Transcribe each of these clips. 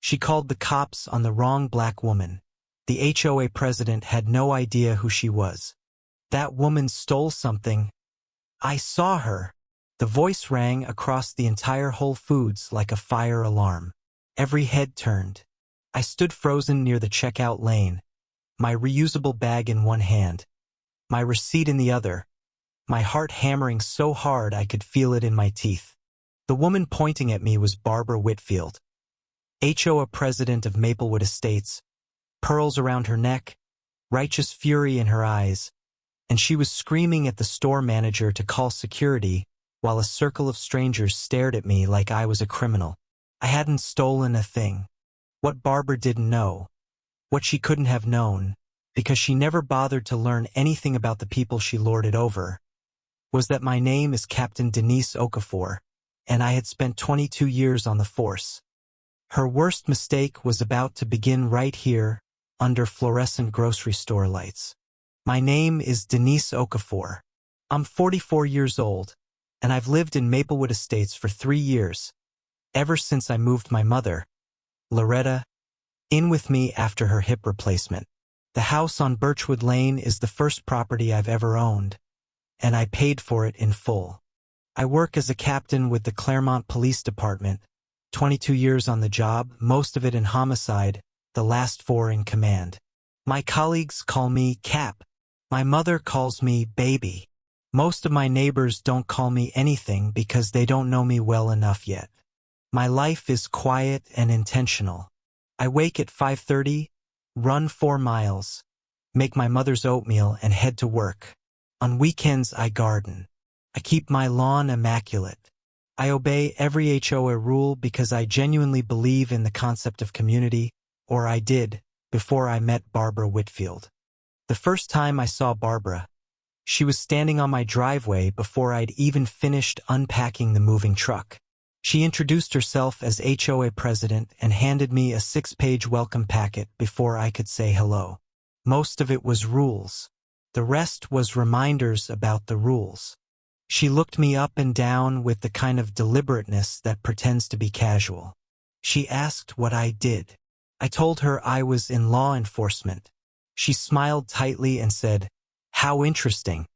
She called the cops on the wrong black woman. The HOA president had no idea who she was. That woman stole something. I saw her. The voice rang across the entire Whole Foods like a fire alarm. Every head turned. I stood frozen near the checkout lane, my reusable bag in one hand, my receipt in the other, my heart hammering so hard I could feel it in my teeth. The woman pointing at me was Barbara Whitfield, HOA president of Maplewood Estates, pearls around her neck, righteous fury in her eyes, and she was screaming at the store manager to call security while a circle of strangers stared at me like I was a criminal. I hadn't stolen a thing. What Barbara didn't know, what she couldn't have known, because she never bothered to learn anything about the people she lorded over, was that my name is Captain Denise Okafor, and I had spent 22 years on the force. Her worst mistake was about to begin right here, under fluorescent grocery store lights. My name is Denise Okafor. I'm 44 years old, and I've lived in Maplewood Estates for 3 years, ever since I moved my mother, Loretta, in with me after her hip replacement. The house on Birchwood Lane is the first property I've ever owned, and I paid for it in full. I work as a captain with the Claremont Police Department, 22 years on the job, most of it in homicide, the last 4 in command. My colleagues call me Cap. My mother calls me Baby. Most of my neighbors don't call me anything because they don't know me well enough yet. My life is quiet and intentional. I wake at 5:30, run 4 miles, make my mother's oatmeal and head to work. On weekends I garden. I keep my lawn immaculate. I obey every HOA rule because I genuinely believe in the concept of community, or I did, before I met Barbara Whitfield. The first time I saw Barbara, she was standing on my driveway before I'd even finished unpacking the moving truck. She introduced herself as HOA president and handed me a 6-page welcome packet before I could say hello. Most of it was rules. The rest was reminders about the rules. She looked me up and down with the kind of deliberateness that pretends to be casual. She asked what I did. I told her I was in law enforcement. She smiled tightly and said, "How interesting,"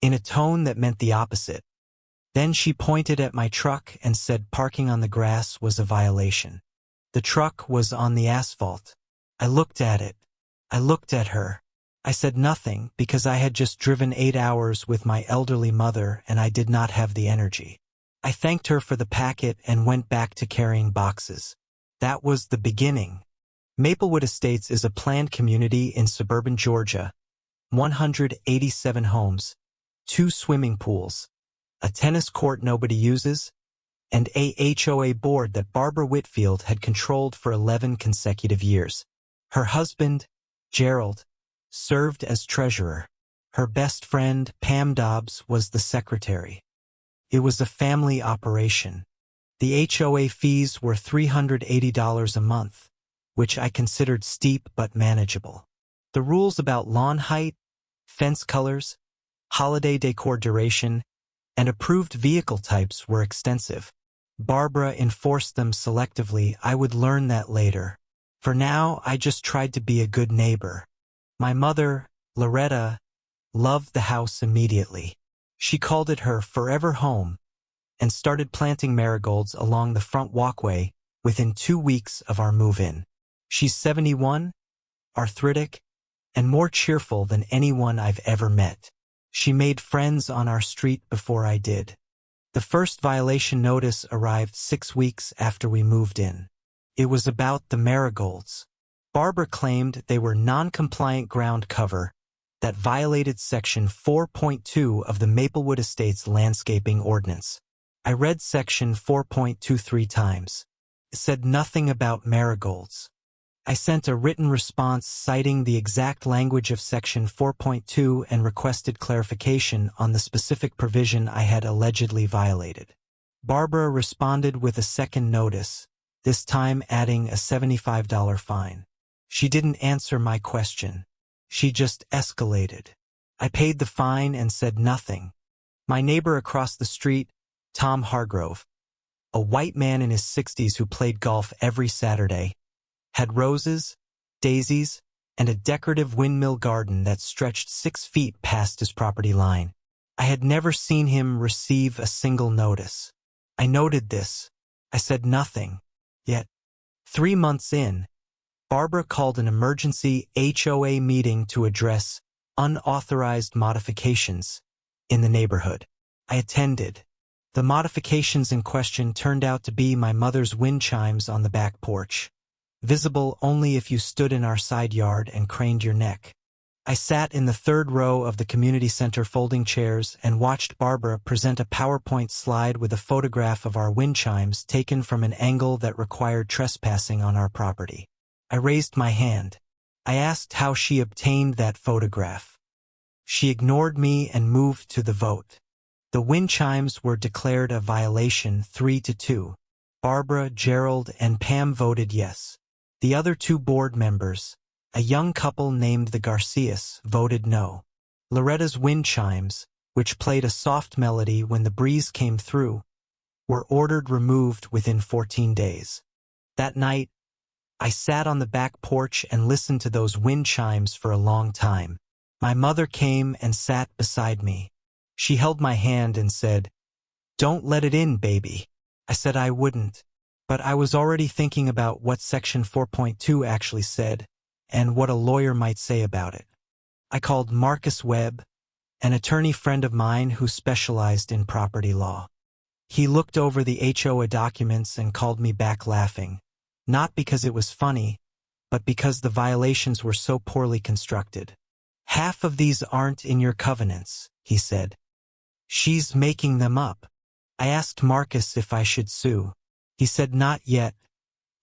in a tone that meant the opposite. Then she pointed at my truck and said parking on the grass was a violation. The truck was on the asphalt. I looked at it. I looked at her. I said nothing because I had just driven 8 hours with my elderly mother and I did not have the energy. I thanked her for the packet and went back to carrying boxes. That was the beginning. Maplewood Estates is a planned community in suburban Georgia. 187 homes, 2 swimming pools, a tennis court nobody uses, and a HOA board that Barbara Whitfield had controlled for 11 consecutive years. Her husband, Gerald, served as treasurer. Her best friend, Pam Dobbs, was the secretary. It was a family operation. The HOA fees were $380 a month, which I considered steep but manageable. The rules about lawn height, fence colors, holiday decor duration, and approved vehicle types were extensive. Barbara enforced them selectively. I would learn that later. For now, I just tried to be a good neighbor. My mother, Loretta, loved the house immediately. She called it her forever home and started planting marigolds along the front walkway within 2 weeks of our move-in. She's 71, arthritic, and more cheerful than anyone I've ever met. She made friends on our street before I did. The first violation notice arrived 6 weeks after we moved in. It was about the marigolds. Barbara claimed they were non-compliant ground cover that violated Section 4.2 of the Maplewood Estates Landscaping Ordinance. I read Section 4.23 times. It said nothing about marigolds. I sent a written response citing the exact language of Section 4.2 and requested clarification on the specific provision I had allegedly violated. Barbara responded with a second notice, this time adding a $75 fine. She didn't answer my question. She just escalated. I paid the fine and said nothing. My neighbor across the street, Tom Hargrove, a white man in his 60s who played golf every Saturday, had roses, daisies, and a decorative windmill garden that stretched 6 feet past his property line. I had never seen him receive a single notice. I noted this. I said nothing. Yet, 3 months in, Barbara called an emergency HOA meeting to address unauthorized modifications in the neighborhood. I attended. The modifications in question turned out to be my mother's wind chimes on the back porch, visible only if you stood in our side yard and craned your neck. I sat in the 3rd row of the community center folding chairs and watched Barbara present a PowerPoint slide with a photograph of our wind chimes taken from an angle that required trespassing on our property. I raised my hand. I asked how she obtained that photograph. She ignored me and moved to the vote. The wind chimes were declared a violation 3-2. Barbara, Gerald, and Pam voted yes. The other 2 board members, a young couple named the Garcias, voted no. Loretta's wind chimes, which played a soft melody when the breeze came through, were ordered removed within 14 days. That night, I sat on the back porch and listened to those wind chimes for a long time. My mother came and sat beside me. She held my hand and said, "Don't let it in, baby." I said I wouldn't, but I was already thinking about what Section 4.2 actually said and what a lawyer might say about it. I called Marcus Webb, an attorney friend of mine who specialized in property law. He looked over the HOA documents and called me back laughing, not because it was funny, but because the violations were so poorly constructed. "Half of these aren't in your covenants," he said. "She's making them up." I asked Marcus if I should sue. He said not yet.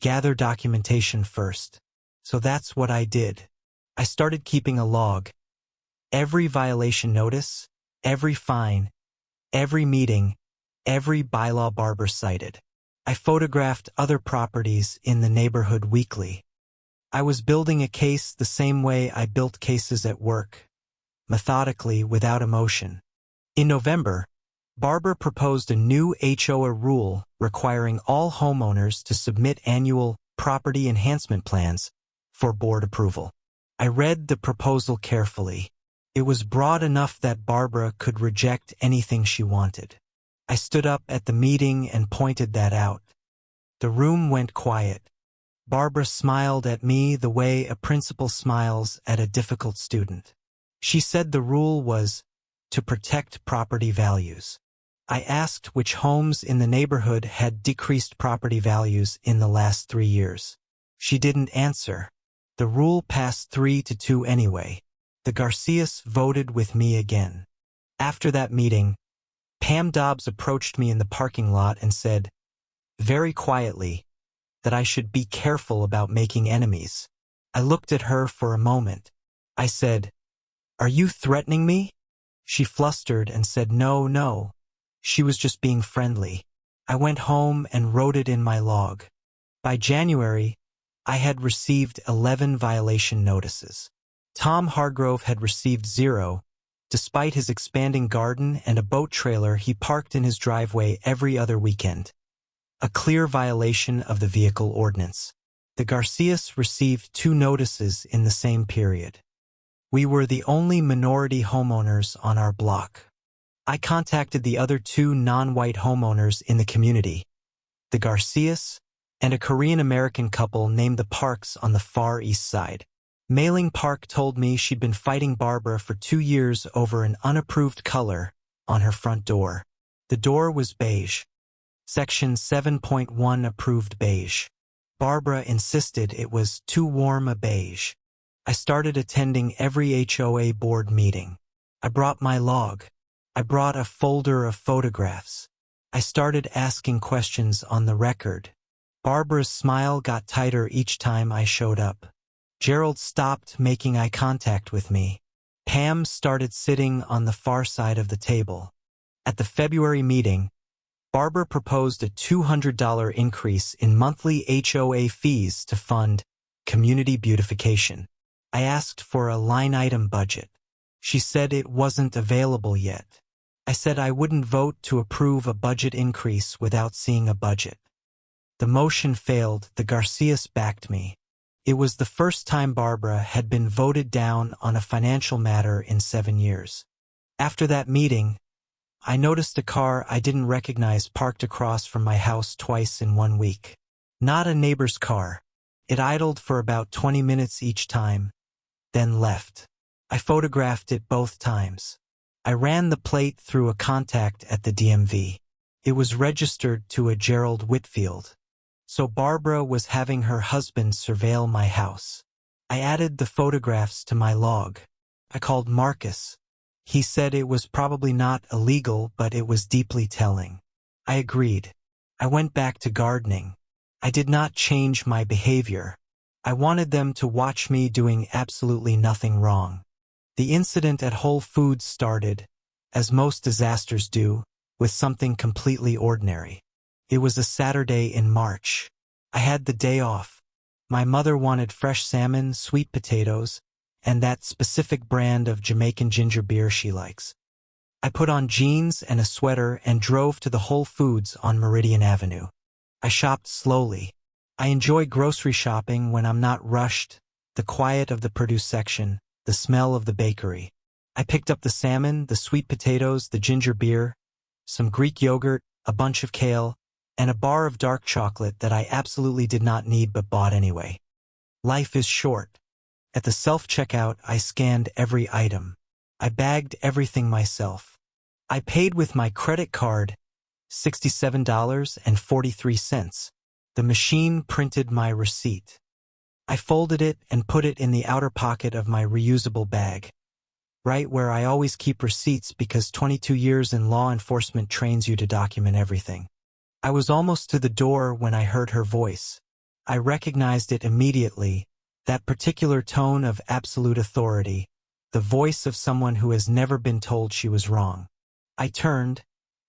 Gather documentation first. So that's what I did. I started keeping a log. Every violation notice, every fine, every meeting, every bylaw Barbara cited. I photographed other properties in the neighborhood weekly. I was building a case the same way I built cases at work, methodically, without emotion. In November, Barbara proposed a new HOA rule requiring all homeowners to submit annual property enhancement plans for board approval. I read the proposal carefully. It was broad enough that Barbara could reject anything she wanted. I stood up at the meeting and pointed that out. The room went quiet. Barbara smiled at me the way a principal smiles at a difficult student. She said the rule was to protect property values. I asked which homes in the neighborhood had decreased property values in the last 3 years. She didn't answer. The rule passed 3-2 anyway. The Garcias voted with me again. After that meeting, Pam Dobbs approached me in the parking lot and said, very quietly, that I should be careful about making enemies. I looked at her for a moment. I said, "Are you threatening me?" She flustered and said no. She was just being friendly. I went home and wrote it in my log. By January, I had received 11 violation notices. Tom Hargrove had received 0, despite his expanding garden and a boat trailer he parked in his driveway every other weekend. A clear violation of the vehicle ordinance. The Garcias received 2 notices in the same period. We were the only minority homeowners on our block. I contacted the other 2 non-white homeowners in the community, the Garcias and a Korean-American couple named the Parks on the far east side. Mailing Park told me she'd been fighting Barbara for 2 years over an unapproved color on her front door. The door was beige. Section 7.1 approved beige. Barbara insisted it was too warm a beige. I started attending every HOA board meeting. I brought my log. I brought a folder of photographs. I started asking questions on the record. Barbara's smile got tighter each time I showed up. Gerald stopped making eye contact with me. Pam started sitting on the far side of the table. At the February meeting, Barbara proposed a $200 increase in monthly HOA fees to fund community beautification. I asked for a line-item budget. She said it wasn't available yet. I said I wouldn't vote to approve a budget increase without seeing a budget. The motion failed. The Garcias backed me. It was the first time Barbara had been voted down on a financial matter in 7 years. After that meeting, I noticed a car I didn't recognize parked across from my house twice in 1 week. Not a neighbor's car. It idled for about 20 minutes each time, then left. I photographed it both times. I ran the plate through a contact at the DMV. It was registered to a Gerald Whitfield. So Barbara was having her husband surveil my house. I added the photographs to my log. I called Marcus. He said it was probably not illegal, but it was deeply telling. I agreed. I went back to gardening. I did not change my behavior. I wanted them to watch me doing absolutely nothing wrong. The incident at Whole Foods started, as most disasters do, with something completely ordinary. It was a Saturday in March. I had the day off. My mother wanted fresh salmon, sweet potatoes, and that specific brand of Jamaican ginger beer she likes. I put on jeans and a sweater and drove to the Whole Foods on Meridian Avenue. I shopped slowly. I enjoy grocery shopping when I'm not rushed, the quiet of the produce section, the smell of the bakery. I picked up the salmon, the sweet potatoes, the ginger beer, some Greek yogurt, a bunch of kale, and a bar of dark chocolate that I absolutely did not need but bought anyway. Life is short. At the self-checkout, I scanned every item. I bagged everything myself. I paid with my credit card, $67.43. The machine printed my receipt. I folded it and put it in the outer pocket of my reusable bag, right where I always keep receipts because 22 years in law enforcement trains you to document everything. I was almost to the door when I heard her voice. I recognized it immediately, that particular tone of absolute authority, the voice of someone who has never been told she was wrong. I turned,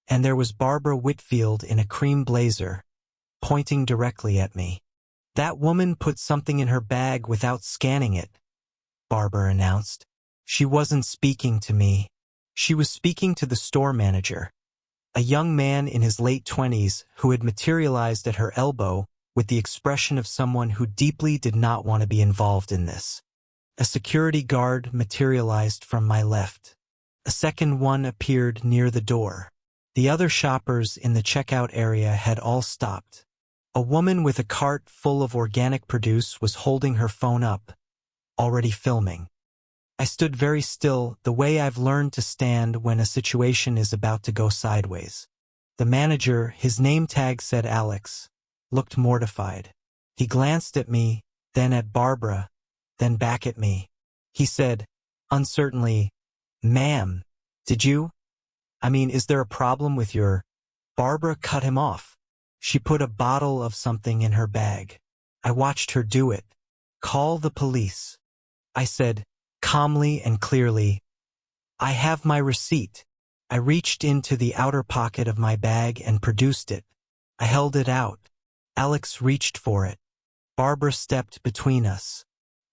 and there was Barbara Whitfield in a cream blazer, pointing directly at me. "That woman put something in her bag without scanning it," Barbara announced. She wasn't speaking to me. She was speaking to the store manager, a young man in his late 20s who had materialized at her elbow with the expression of someone who deeply did not want to be involved in this. A security guard materialized from my left. A second one appeared near the door. The other shoppers in the checkout area had all stopped. A woman with a cart full of organic produce was holding her phone up, already filming. I stood very still, the way I've learned to stand when a situation is about to go sideways. The manager, his name tag said Alex, looked mortified. He glanced at me, then at Barbara, then back at me. He said, uncertainly, "Ma'am, did you? Is there a problem with your—" Barbara cut him off. She put a bottle of something in her bag. I watched her do it. "Call the police." I said, calmly and clearly, "I have my receipt." I reached into the outer pocket of my bag and produced it. I held it out. Alex reached for it. Barbara stepped between us.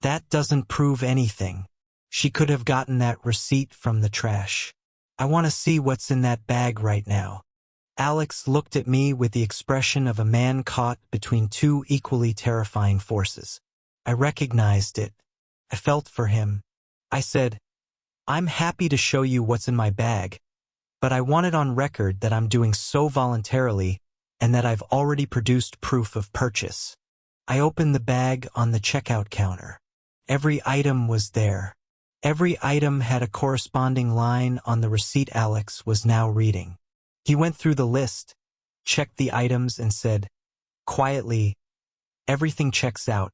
"That doesn't prove anything. She could have gotten that receipt from the trash. I want to see what's in that bag right now." Alex looked at me with the expression of a man caught between two equally terrifying forces. I recognized it. I felt for him. I said, "I'm happy to show you what's in my bag, but I want it on record that I'm doing so voluntarily and that I've already produced proof of purchase." I opened the bag on the checkout counter. Every item was there. Every item had a corresponding line on the receipt Alex was now reading. He went through the list, checked the items and said, quietly, "Everything checks out,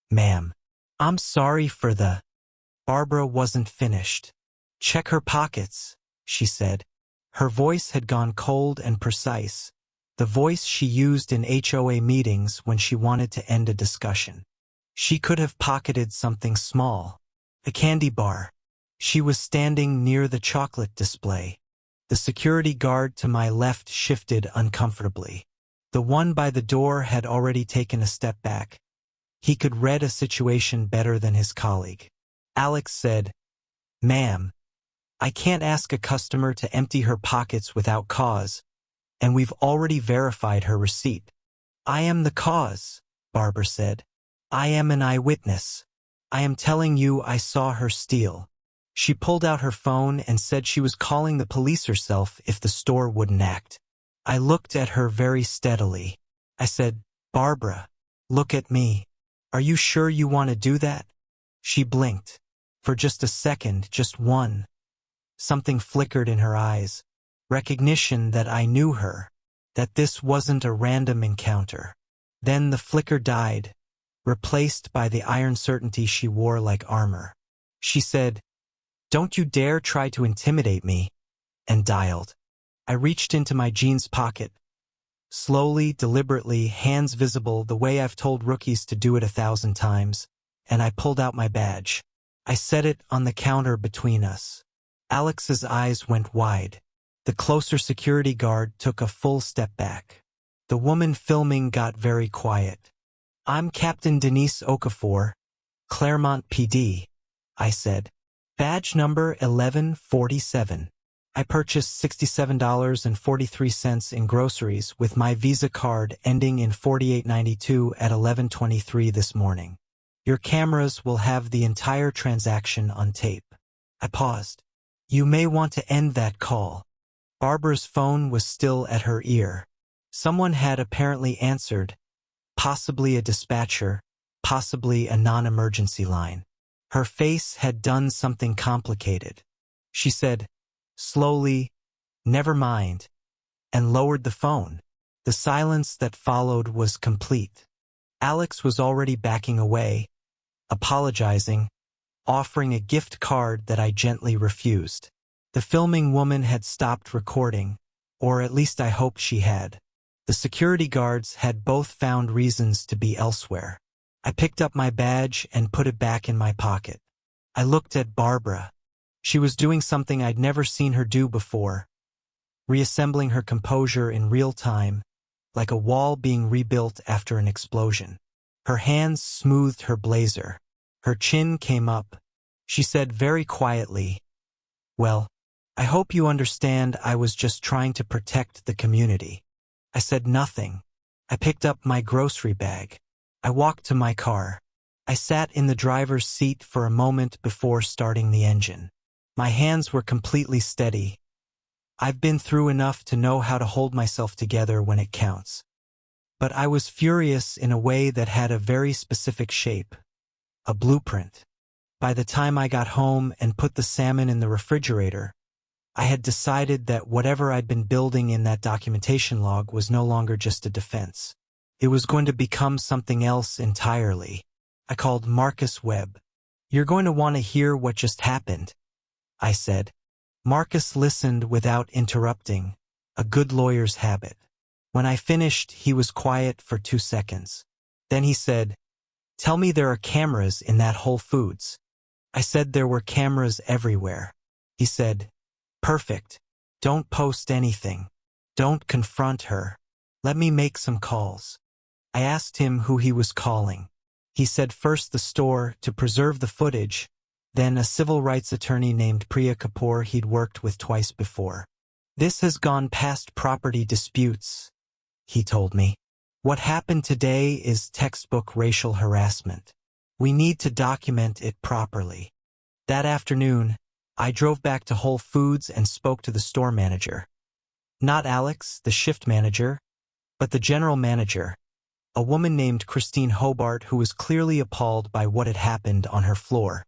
ma'am." "I'm sorry for the—" Barbara wasn't finished. "Check her pockets," she said. Her voice had gone cold and precise, the voice she used in HOA meetings when she wanted to end a discussion. She could have pocketed something small, a candy bar. She was standing near the chocolate display. The security guard to my left shifted uncomfortably. The one by the door had already taken a step back. He could read a situation better than his colleague. Alex said, "Ma'am, I can't ask a customer to empty her pockets without cause, and we've already verified her receipt. I am the cause, Barbara said. I am an eyewitness. I am telling you I saw her steal. She pulled out her phone and said she was calling the police herself if the store wouldn't act. I looked at her very steadily. I said, Barbara, look at me. Are you sure you want to do that? She blinked. For just a second, just one. Something flickered in her eyes. Recognition that I knew her, that this wasn't a random encounter. Then the flicker died, replaced by the iron certainty she wore like armor. She said, Don't you dare try to intimidate me, and dialed. I reached into my jeans pocket. Slowly, deliberately, hands visible the way I've told rookies to do it 1,000 times, and I pulled out my badge. I set it on the counter between us. Alex's eyes went wide. The closer security guard took a full step back. The woman filming got very quiet. I'm Captain Denise Okafor, Claremont PD, I said. Badge number 1147. I purchased $67.43 in groceries with my Visa card ending in 4892 at 11:23 this morning. Your cameras will have the entire transaction on tape. I paused. You may want to end that call. Barbara's phone was still at her ear. Someone had apparently answered, possibly a dispatcher, possibly a non-emergency line. Her face had done something complicated. She said, slowly, never mind, and lowered the phone. The silence that followed was complete. Alex was already backing away, apologizing, offering a gift card that I gently refused. The filming woman had stopped recording, or at least I hoped she had. The security guards had both found reasons to be elsewhere. I picked up my badge and put it back in my pocket. I looked at Barbara. She was doing something I'd never seen her do before, reassembling her composure in real time, like a wall being rebuilt after an explosion. Her hands smoothed her blazer. Her chin came up. She said very quietly, Well, I hope you understand I was just trying to protect the community. I said nothing. I picked up my grocery bag. I walked to my car. I sat in the driver's seat for a moment before starting the engine. My hands were completely steady. I've been through enough to know how to hold myself together when it counts. But I was furious in a way that had a very specific shape. A blueprint. By the time I got home and put the salmon in the refrigerator, I had decided that whatever I'd been building in that documentation log was no longer just a defense. It was going to become something else entirely. I called Marcus Webb. You're going to want to hear what just happened, I said. Marcus listened without interrupting, a good lawyer's habit. When I finished, he was quiet for 2 seconds. Then he said, Tell me there are cameras in that Whole Foods. I said there were cameras everywhere. He said, Perfect. Don't post anything. Don't confront her. Let me make some calls. I asked him who he was calling. He said first the store to preserve the footage, then a civil rights attorney named Priya Kapoor he'd worked with twice before. This has gone past property disputes, he told me. What happened today is textbook racial harassment. We need to document it properly. That afternoon, I drove back to Whole Foods and spoke to the store manager. Not Alex, the shift manager, but the general manager, a woman named Christine Hobart who was clearly appalled by what had happened on her floor.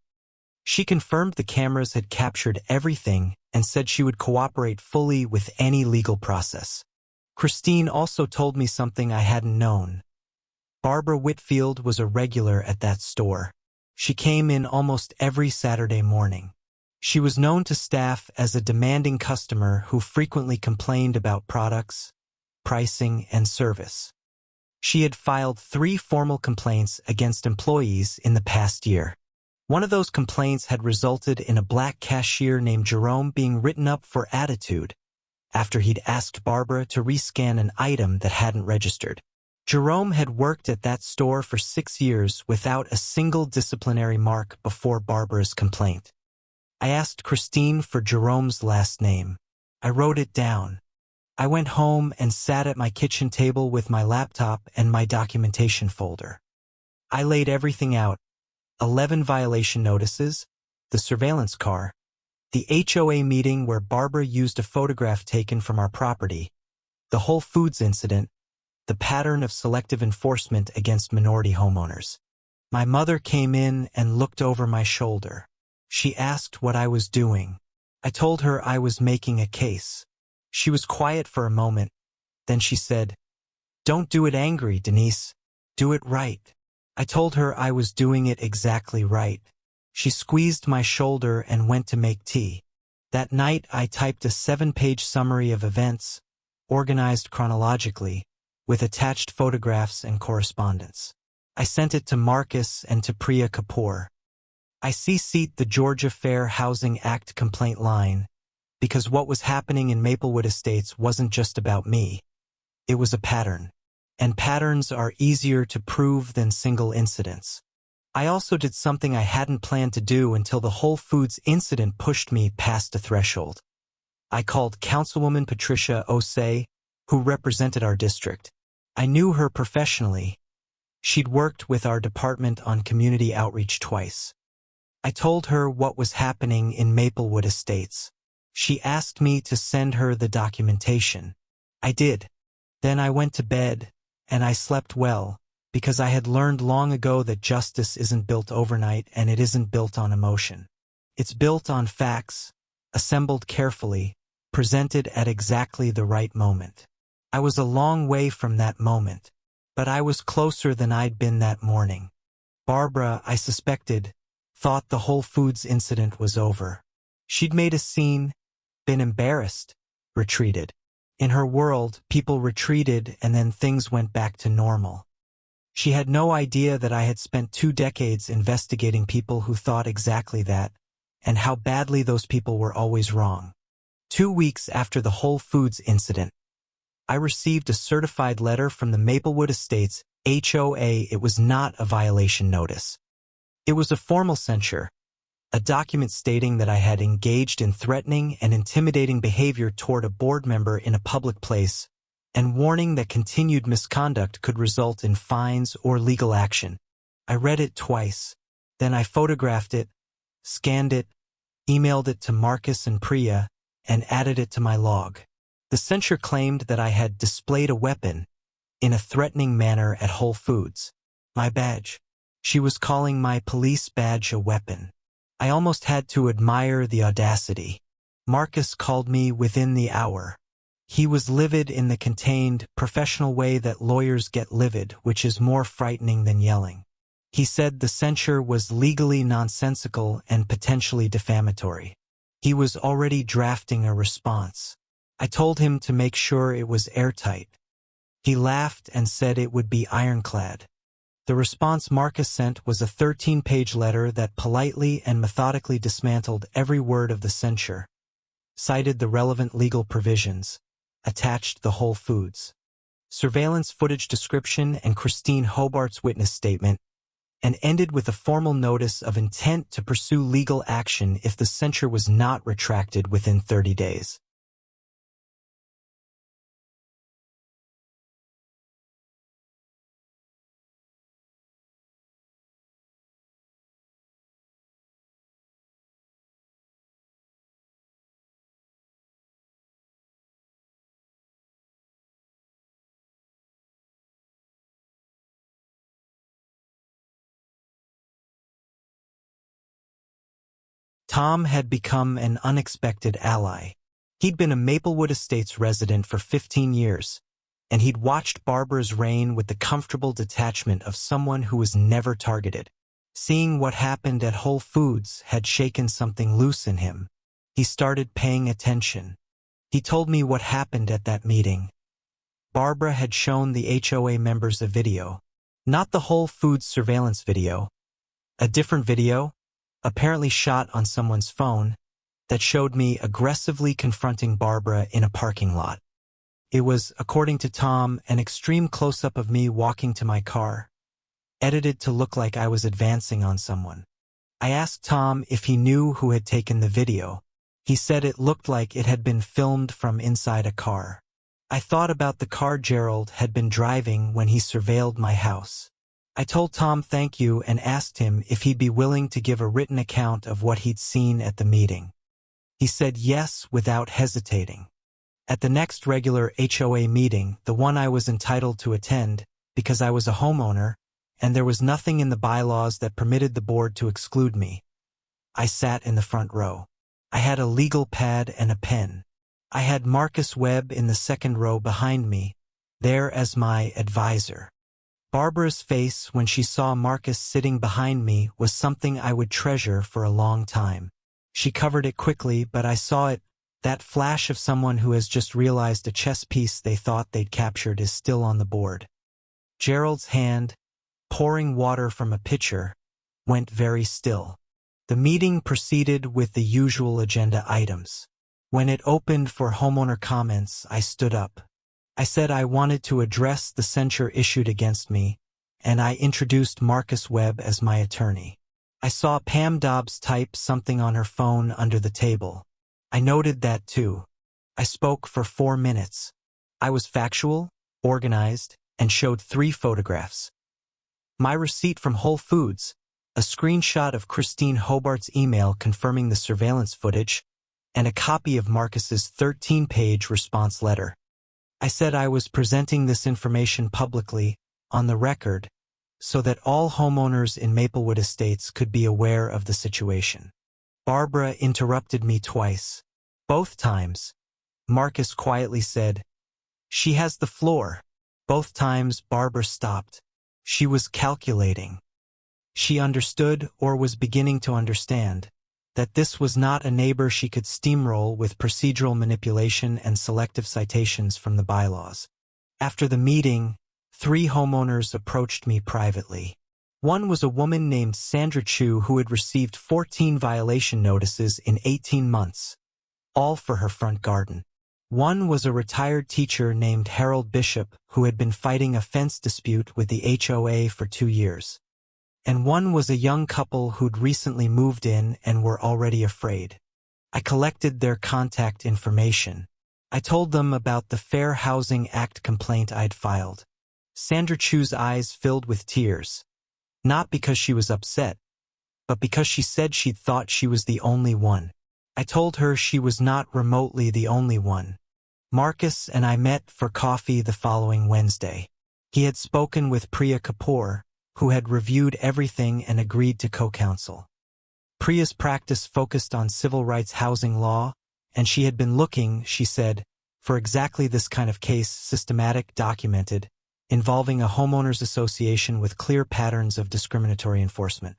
She confirmed the cameras had captured everything and said she would cooperate fully with any legal process. Christine also told me something I hadn't known. Barbara Whitfield was a regular at that store. She came in almost every Saturday morning. She was known to staff as a demanding customer who frequently complained about products, pricing, and service. She had filed 3 formal complaints against employees in the past year. One of those complaints had resulted in a black cashier named Jerome being written up for attitude after he'd asked Barbara to rescan an item that hadn't registered. Jerome had worked at that store for 6 years without a single disciplinary mark before Barbara's complaint. I asked Christine for Jerome's last name. I wrote it down. I went home and sat at my kitchen table with my laptop and my documentation folder. I laid everything out. 11 violation notices, the surveillance car, the HOA meeting where Barbara used a photograph taken from our property, the Whole Foods incident, the pattern of selective enforcement against minority homeowners. My mother came in and looked over my shoulder. She asked what I was doing. I told her I was making a case. She was quiet for a moment. Then she said, "Don't do it angry, Denise. Do it right." I told her I was doing it exactly right. She squeezed my shoulder and went to make tea. That night I typed a 7-page summary of events, organized chronologically, with attached photographs and correspondence. I sent it to Marcus and to Priya Kapoor. I CC'd the Georgia Fair Housing Act complaint line, because what was happening in Maplewood Estates wasn't just about me. It was a pattern. And patterns are easier to prove than single incidents. I also did something I hadn't planned to do until the Whole Foods incident pushed me past a threshold. I called Councilwoman Patricia Osei, who represented our district. I knew her professionally. She'd worked with our department on community outreach twice. I told her what was happening in Maplewood Estates. She asked me to send her the documentation. I did. Then I went to bed, and I slept well, because I had learned long ago that justice isn't built overnight and it isn't built on emotion. It's built on facts, assembled carefully, presented at exactly the right moment. I was a long way from that moment, but I was closer than I'd been that morning. Barbara, I suspected, thought the Whole Foods incident was over. She'd made a scene, been embarrassed, retreated. In her world, people retreated and then things went back to normal. She had no idea that I had spent 2 decades investigating people who thought exactly that, and how badly those people were always wrong. 2 weeks after the Whole Foods incident, I received a certified letter from the Maplewood Estates HOA. It was not a violation notice. It was a formal censure, a document stating that I had engaged in threatening and intimidating behavior toward a board member in a public place, and warning that continued misconduct could result in fines or legal action. I read it twice. Then I photographed it, scanned it, emailed it to Marcus and Priya, and added it to my log. The censure claimed that I had displayed a weapon in a threatening manner at Whole Foods. My badge. She was calling my police badge a weapon. I almost had to admire the audacity. Marcus called me within the hour. He was livid in the contained, professional way that lawyers get livid, which is more frightening than yelling. He said the censure was legally nonsensical and potentially defamatory. He was already drafting a response. I told him to make sure it was airtight. He laughed and said it would be ironclad. The response Marcus sent was a 13-page letter that politely and methodically dismantled every word of the censure, cited the relevant legal provisions, attached the Whole Foods surveillance footage description and Christine Hobart's witness statement, and ended with a formal notice of intent to pursue legal action if the censure was not retracted within 30 days. Tom had become an unexpected ally. He'd been a Maplewood Estates resident for 15 years, and he'd watched Barbara's reign with the comfortable detachment of someone who was never targeted. Seeing what happened at Whole Foods had shaken something loose in him. He started paying attention. He told me what happened at that meeting. Barbara had shown the HOA members a video. Not the Whole Foods surveillance video. A different video, apparently shot on someone's phone, that showed me aggressively confronting Barbara in a parking lot. It was, according to Tom, an extreme close-up of me walking to my car, edited to look like I was advancing on someone. I asked Tom if he knew who had taken the video. He said it looked like it had been filmed from inside a car. I thought about the car Gerald had been driving when he surveilled my house. I told Tom thank you and asked him if he'd be willing to give a written account of what he'd seen at the meeting. He said yes without hesitating. At the next regular HOA meeting, the one I was entitled to attend, because I was a homeowner, and there was nothing in the bylaws that permitted the board to exclude me, I sat in the front row. I had a legal pad and a pen. I had Marcus Webb in the second row behind me, there as my advisor. Barbara's face when she saw Marcus sitting behind me was something I would treasure for a long time. She covered it quickly, but I saw it, that flash of someone who has just realized a chess piece they thought they'd captured is still on the board. Gerald's hand, pouring water from a pitcher, went very still. The meeting proceeded with the usual agenda items. When it opened for homeowner comments, I stood up. I said I wanted to address the censure issued against me, and I introduced Marcus Webb as my attorney. I saw Pam Dobbs type something on her phone under the table. I noted that too. I spoke for 4 minutes. I was factual, organized, and showed 3 photographs. My receipt from Whole Foods, a screenshot of Christine Hobart's email confirming the surveillance footage, and a copy of Marcus's 13-page response letter. I said I was presenting this information publicly, on the record, so that all homeowners in Maplewood Estates could be aware of the situation. Barbara interrupted me twice. Both times, Marcus quietly said, "She has the floor." Both times Barbara stopped. She was calculating. She understood, or was beginning to understand, that this was not a neighbor she could steamroll with procedural manipulation and selective citations from the bylaws. After the meeting, 3 homeowners approached me privately. One was a woman named Sandra Chu who had received 14 violation notices in 18 months, all for her front garden. One was a retired teacher named Harold Bishop who had been fighting a fence dispute with the HOA for 2 years. And one was a young couple who'd recently moved in and were already afraid. I collected their contact information. I told them about the Fair Housing Act complaint I'd filed. Sandra Chu's eyes filled with tears. Not because she was upset, but because she said she'd thought she was the only one. I told her she was not remotely the only one. Marcus and I met for coffee the following Wednesday. He had spoken with Priya Kapoor, who had reviewed everything and agreed to co-counsel. Priya's practice focused on civil rights housing law, and she had been looking, she said, for exactly this kind of case, systematic, documented, involving a homeowners association with clear patterns of discriminatory enforcement.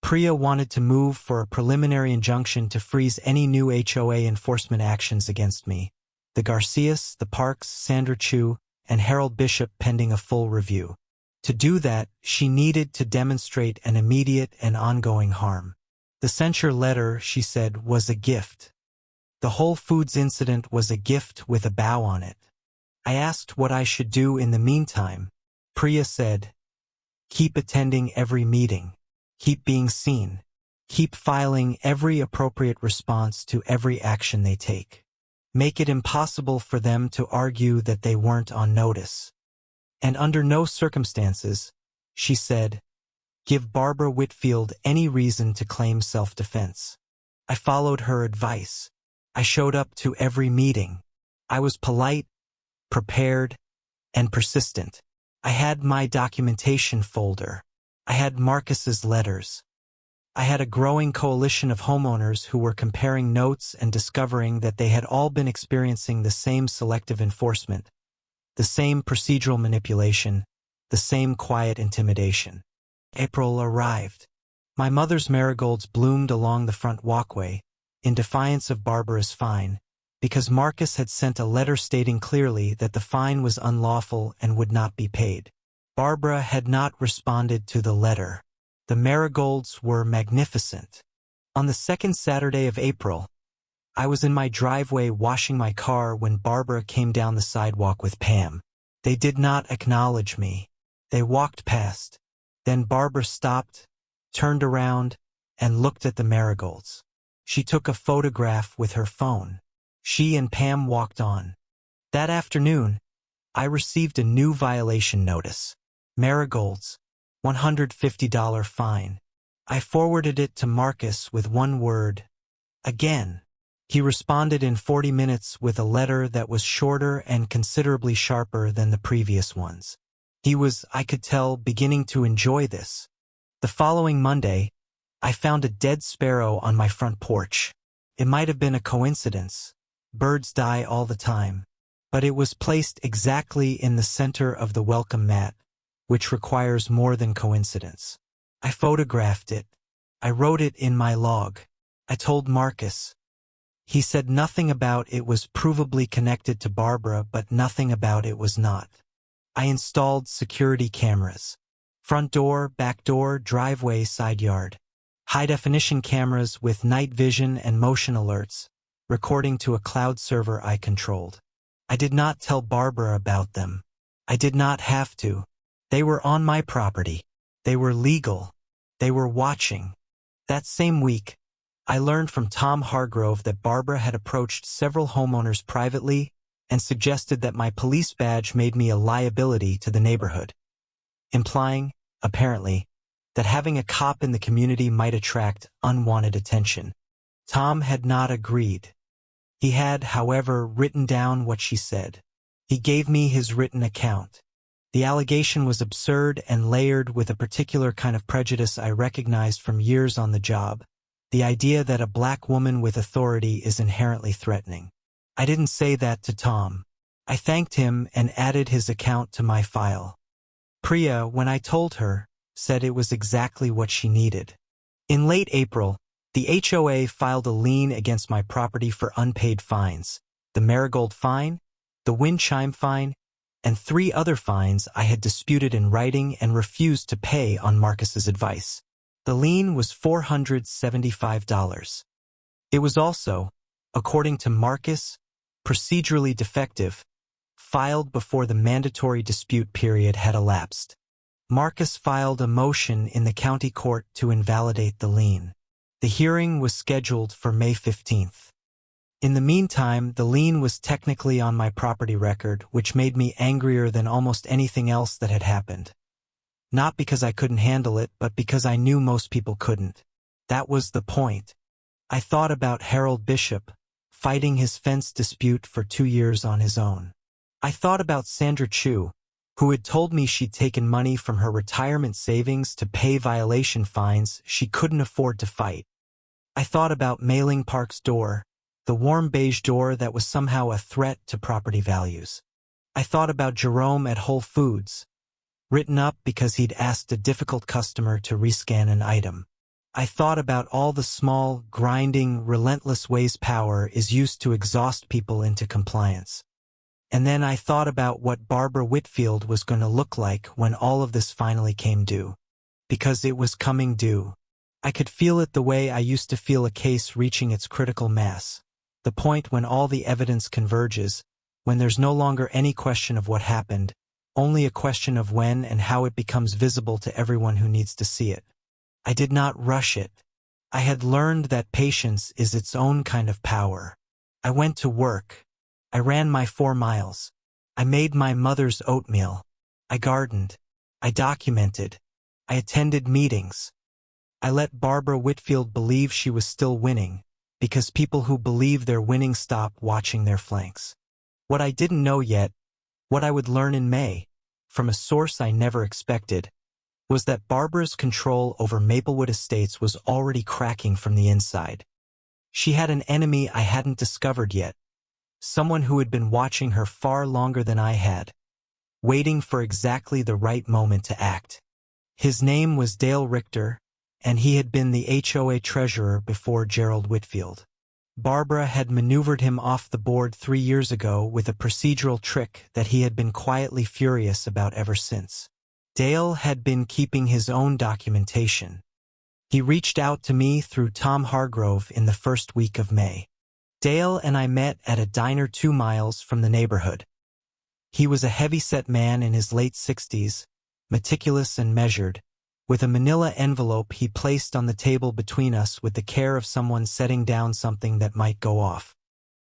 Priya wanted to move for a preliminary injunction to freeze any new HOA enforcement actions against me, the Garcias, the Parks, Sandra Chu, and Harold Bishop pending a full review. To do that, she needed to demonstrate an immediate and ongoing harm. The censure letter, she said, was a gift. The Whole Foods incident was a gift with a bow on it. I asked what I should do in the meantime. Priya said, "Keep attending every meeting. Keep being seen. Keep filing every appropriate response to every action they take. Make it impossible for them to argue that they weren't on notice. And under no circumstances," she said, "give Barbara Whitfield any reason to claim self-defense." I followed her advice. I showed up to every meeting. I was polite, prepared, and persistent. I had my documentation folder. I had Marcus's letters. I had a growing coalition of homeowners who were comparing notes and discovering that they had all been experiencing the same selective enforcement, the same procedural manipulation, the same quiet intimidation. April arrived. My mother's marigolds bloomed along the front walkway, in defiance of Barbara's fine, because Marcus had sent a letter stating clearly that the fine was unlawful and would not be paid. Barbara had not responded to the letter. The marigolds were magnificent. On the second Saturday of April, I was in my driveway washing my car when Barbara came down the sidewalk with Pam. They did not acknowledge me. They walked past. Then Barbara stopped, turned around, and looked at the marigolds. She took a photograph with her phone. She and Pam walked on. That afternoon, I received a new violation notice. Marigolds, $150 fine. I forwarded it to Marcus with one word. Again. He responded in 40 minutes with a letter that was shorter and considerably sharper than the previous ones. He was, I could tell, beginning to enjoy this. The following Monday, I found a dead sparrow on my front porch. It might have been a coincidence. Birds die all the time. But it was placed exactly in the center of the welcome mat, which requires more than coincidence. I photographed it. I wrote it in my log. I told Marcus. He said nothing about it was provably connected to Barbara, but nothing about it was not. I installed security cameras. Front door, back door, driveway, side yard. High-definition cameras with night vision and motion alerts, recording to a cloud server I controlled. I did not tell Barbara about them. I did not have to. They were on my property. They were legal. They were watching. That same week, I learned from Tom Hargrove that Barbara had approached several homeowners privately and suggested that my police badge made me a liability to the neighborhood, implying, apparently, that having a cop in the community might attract unwanted attention. Tom had not agreed. He had, however, written down what she said. He gave me his written account. The allegation was absurd and layered with a particular kind of prejudice I recognized from years on the job. The idea that a black woman with authority is inherently threatening. I didn't say that to Tom. I thanked him and added his account to my file. Priya, when I told her, said it was exactly what she needed. In late April, the HOA filed a lien against my property for unpaid fines, the marigold fine, the wind chime fine, and 3 other fines I had disputed in writing and refused to pay on Marcus's advice. The lien was $475. It was also, according to Marcus, procedurally defective, filed before the mandatory dispute period had elapsed. Marcus filed a motion in the county court to invalidate the lien. The hearing was scheduled for May 15th. In the meantime, the lien was technically on my property record, which made me angrier than almost anything else that had happened. Not because I couldn't handle it, but because I knew most people couldn't. That was the point. I thought about Harold Bishop, fighting his fence dispute for 2 years on his own. I thought about Sandra Chu, who had told me she'd taken money from her retirement savings to pay violation fines she couldn't afford to fight. I thought about Mailing Park's door, the warm beige door that was somehow a threat to property values. I thought about Jerome at Whole Foods, written up because he'd asked a difficult customer to rescan an item. I thought about all the small, grinding, relentless ways power is used to exhaust people into compliance. And then I thought about what Barbara Whitfield was going to look like when all of this finally came due. Because it was coming due. I could feel it the way I used to feel a case reaching its critical mass. The point when all the evidence converges, when there's no longer any question of what happened, only a question of when and how it becomes visible to everyone who needs to see it. I did not rush it. I had learned that patience is its own kind of power. I went to work. I ran my 4 miles. I made my mother's oatmeal. I gardened. I documented. I attended meetings. I let Barbara Whitfield believe she was still winning, because people who believe they're winning stop watching their flanks. What I didn't know yet, what I would learn in May, from a source I never expected, was that Barbara's control over Maplewood Estates was already cracking from the inside. She had an enemy I hadn't discovered yet, someone who had been watching her far longer than I had, waiting for exactly the right moment to act. His name was Dale Richter, and he had been the HOA treasurer before Gerald Whitfield. Barbara had maneuvered him off the board 3 years ago with a procedural trick that he had been quietly furious about ever since. Dale had been keeping his own documentation. He reached out to me through Tom Hargrove in the first week of May. Dale and I met at a diner 2 miles from the neighborhood. He was a heavy-set man in his late 60s, meticulous and measured, with a manila envelope he placed on the table between us with the care of someone setting down something that might go off.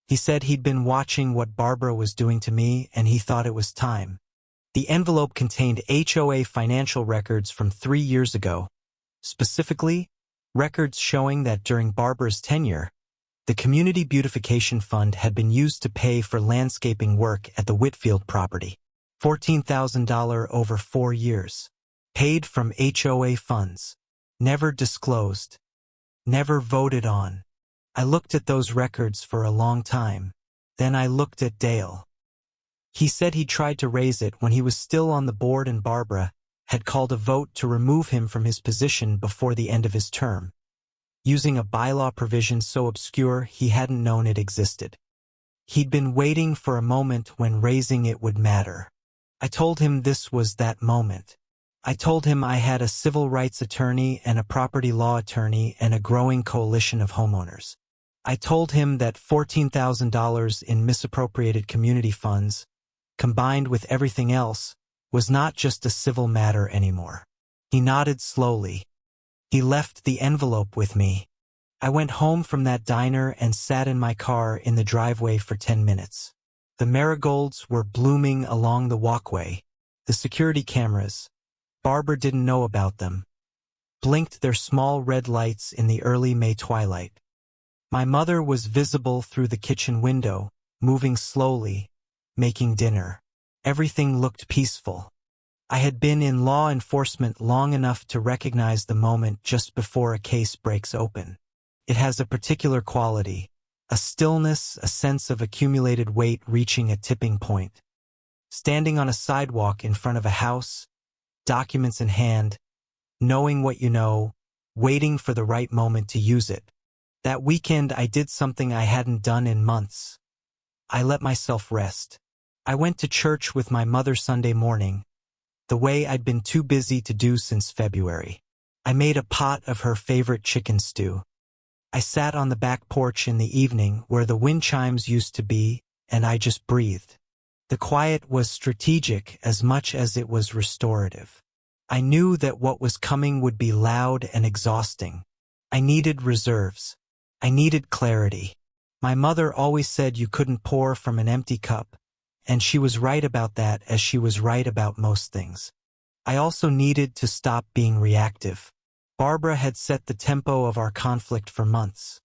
He said he'd been watching what Barbara was doing to me and he thought it was time. The envelope contained HOA financial records from 3 years ago, specifically, records showing that during Barbara's tenure, the Community Beautification Fund had been used to pay for landscaping work at the Whitfield property. $14,000 over 4 years. Paid from HOA funds. Never disclosed. Never voted on. I looked at those records for a long time. Then I looked at Dale. He said he tried to raise it when he was still on the board and Barbara had called a vote to remove him from his position before the end of his term, using a bylaw provision so obscure he hadn't known it existed. He'd been waiting for a moment when raising it would matter. I told him this was that moment. I told him I had a civil rights attorney and a property law attorney and a growing coalition of homeowners. I told him that $14,000 in misappropriated community funds, combined with everything else, was not just a civil matter anymore. He nodded slowly. He left the envelope with me. I went home from that diner and sat in my car in the driveway for 10 minutes. The marigolds were blooming along the walkway. The security cameras, Barbara didn't know about them, blinked their small red lights in the early May twilight. My mother was visible through the kitchen window, moving slowly, making dinner. Everything looked peaceful. I had been in law enforcement long enough to recognize the moment just before a case breaks open. It has a particular quality, a stillness, a sense of accumulated weight reaching a tipping point. Standing on a sidewalk in front of a house, documents in hand, knowing what you know, waiting for the right moment to use it. That weekend I did something I hadn't done in months. I let myself rest. I went to church with my mother Sunday morning, the way I'd been too busy to do since February. I made a pot of her favorite chicken stew. I sat on the back porch in the evening where the wind chimes used to be, and I just breathed. The quiet was strategic as much as it was restorative. I knew that what was coming would be loud and exhausting. I needed reserves. I needed clarity. My mother always said you couldn't pour from an empty cup, and she was right about that as she was right about most things. I also needed to stop being reactive. Barbara had set the tempo of our conflict for months.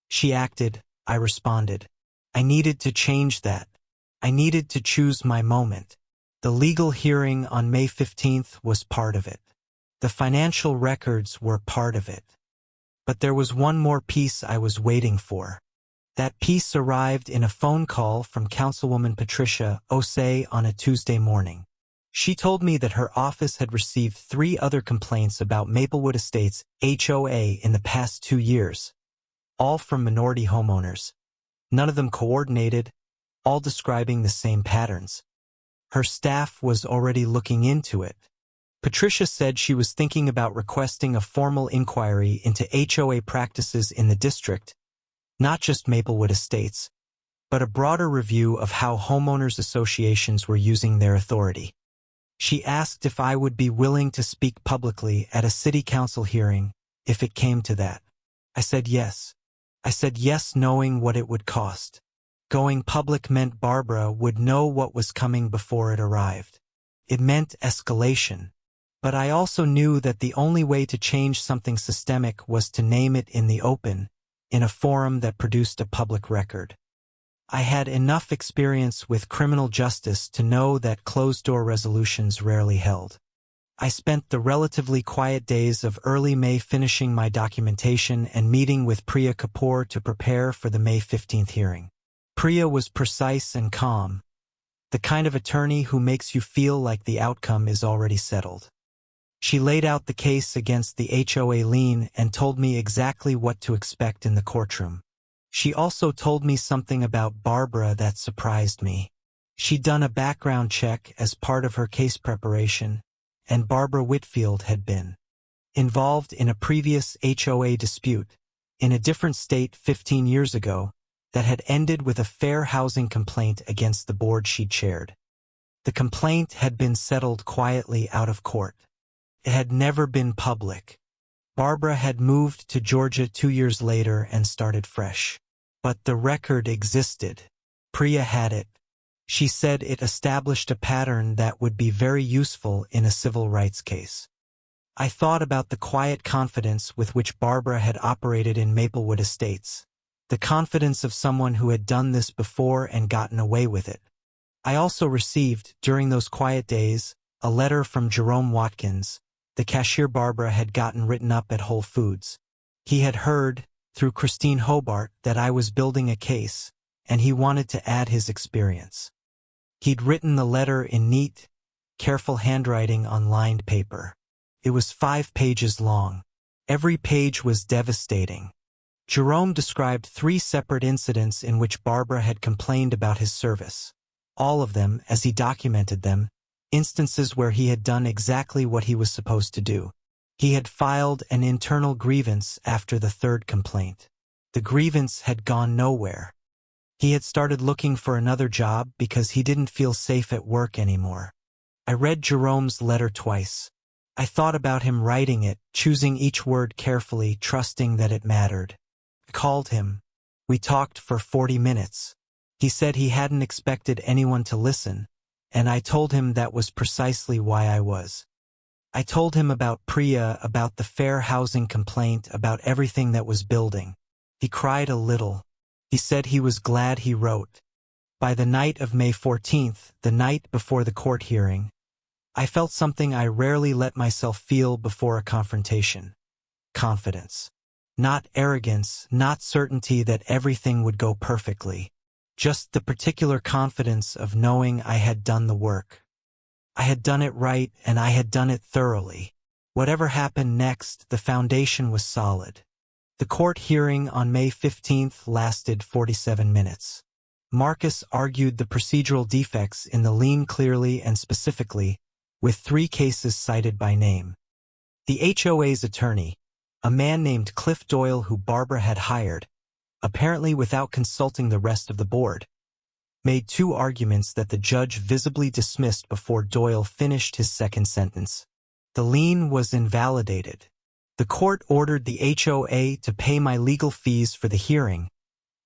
She acted, I responded. I needed to change that. I needed to choose my moment. The legal hearing on May 15th was part of it. The financial records were part of it. But there was one more piece I was waiting for. That piece arrived in a phone call from Councilwoman Patricia Osei on a Tuesday morning. She told me that her office had received 3 other complaints about Maplewood Estates HOA in the past 2 years, all from minority homeowners. None of them coordinated, all describing the same patterns. Her staff was already looking into it. Patricia said she was thinking about requesting a formal inquiry into HOA practices in the district, not just Maplewood Estates, but a broader review of how homeowners associations were using their authority. She asked if I would be willing to speak publicly at a city council hearing if it came to that. I said yes. I said yes, knowing what it would cost. Going public meant Barbara would know what was coming before it arrived. It meant escalation. But I also knew that the only way to change something systemic was to name it in the open, in a forum that produced a public record. I had enough experience with criminal justice to know that closed-door resolutions rarely held. I spent the relatively quiet days of early May finishing my documentation and meeting with Priya Kapoor to prepare for the May 15th hearing. Priya was precise and calm, the kind of attorney who makes you feel like the outcome is already settled. She laid out the case against the HOA lien and told me exactly what to expect in the courtroom. She also told me something about Barbara that surprised me. She'd done a background check as part of her case preparation, and Barbara Whitfield had been involved in a previous HOA dispute in a different state 15 years ago that had ended with a fair housing complaint against the board she'd chaired. The complaint had been settled quietly out of court. It had never been public. Barbara had moved to Georgia 2 years later and started fresh. But the record existed. Priya had it. She said it established a pattern that would be very useful in a civil rights case. I thought about the quiet confidence with which Barbara had operated in Maplewood Estates, the confidence of someone who had done this before and gotten away with it. I also received, during those quiet days, a letter from Jerome Watkins, the cashier Barbara had gotten written up at Whole Foods. He had heard, through Christine Hobart, that I was building a case, and he wanted to add his experience. He'd written the letter in neat, careful handwriting on lined paper. It was 5 pages long. Every page was devastating. Jerome described 3 separate incidents in which Barbara had complained about his service. All of them, as he documented them, instances where he had done exactly what he was supposed to do. He had filed an internal grievance after the 3rd complaint. The grievance had gone nowhere. He had started looking for another job because he didn't feel safe at work anymore. I read Jerome's letter twice. I thought about him writing it, choosing each word carefully, trusting that it mattered. I called him. We talked for 40 minutes. He said he hadn't expected anyone to listen, and I told him that was precisely why I was. I told him about Priya, about the fair housing complaint, about everything that was building. He cried a little. He said he was glad he wrote. By the night of May 14th, the night before the court hearing, I felt something I rarely let myself feel before a confrontation. Confidence. Not arrogance, not certainty that everything would go perfectly. Just the particular confidence of knowing I had done the work. I had done it right, and I had done it thoroughly. Whatever happened next, the foundation was solid. The court hearing on May 15th lasted 47 minutes. Marcus argued the procedural defects in the lien clearly and specifically, with 3 cases cited by name. The HOA's attorney, a man named Cliff Doyle who Barbara had hired, apparently without consulting the rest of the board, made 2 arguments that the judge visibly dismissed before Doyle finished his 2nd sentence. The lien was invalidated. The court ordered the HOA to pay my legal fees for the hearing,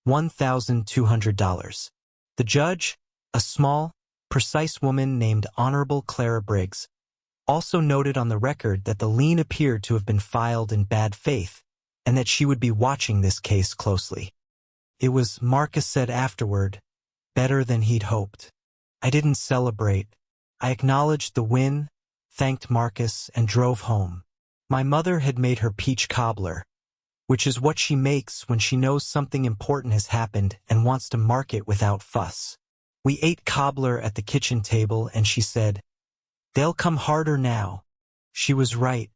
$1,200. The judge, a small, precise woman named Honorable Clara Briggs, also noted on the record that the lien appeared to have been filed in bad faith, and that she would be watching this case closely. It was, Marcus said afterward, better than he'd hoped. I didn't celebrate. I acknowledged the win, thanked Marcus, and drove home. My mother had made her peach cobbler, which is what she makes when she knows something important has happened and wants to mark it without fuss. We ate cobbler at the kitchen table, and she said, "They'll come harder now." She was right.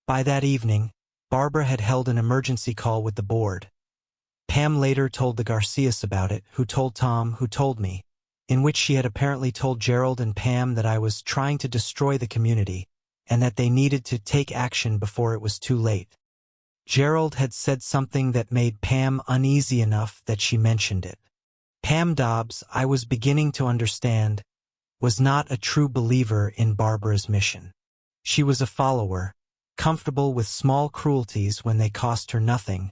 By that evening, Barbara had held an emergency call with the board. Pam later told the Garcias about it, who told Tom, who told me, in which she had apparently told Gerald and Pam that I was trying to destroy the community, and that they needed to take action before it was too late. Gerald had said something that made Pam uneasy enough that she mentioned it. Pam Dobbs, I was beginning to understand, was not a true believer in Barbara's mission. She was a follower, comfortable with small cruelties when they cost her nothing,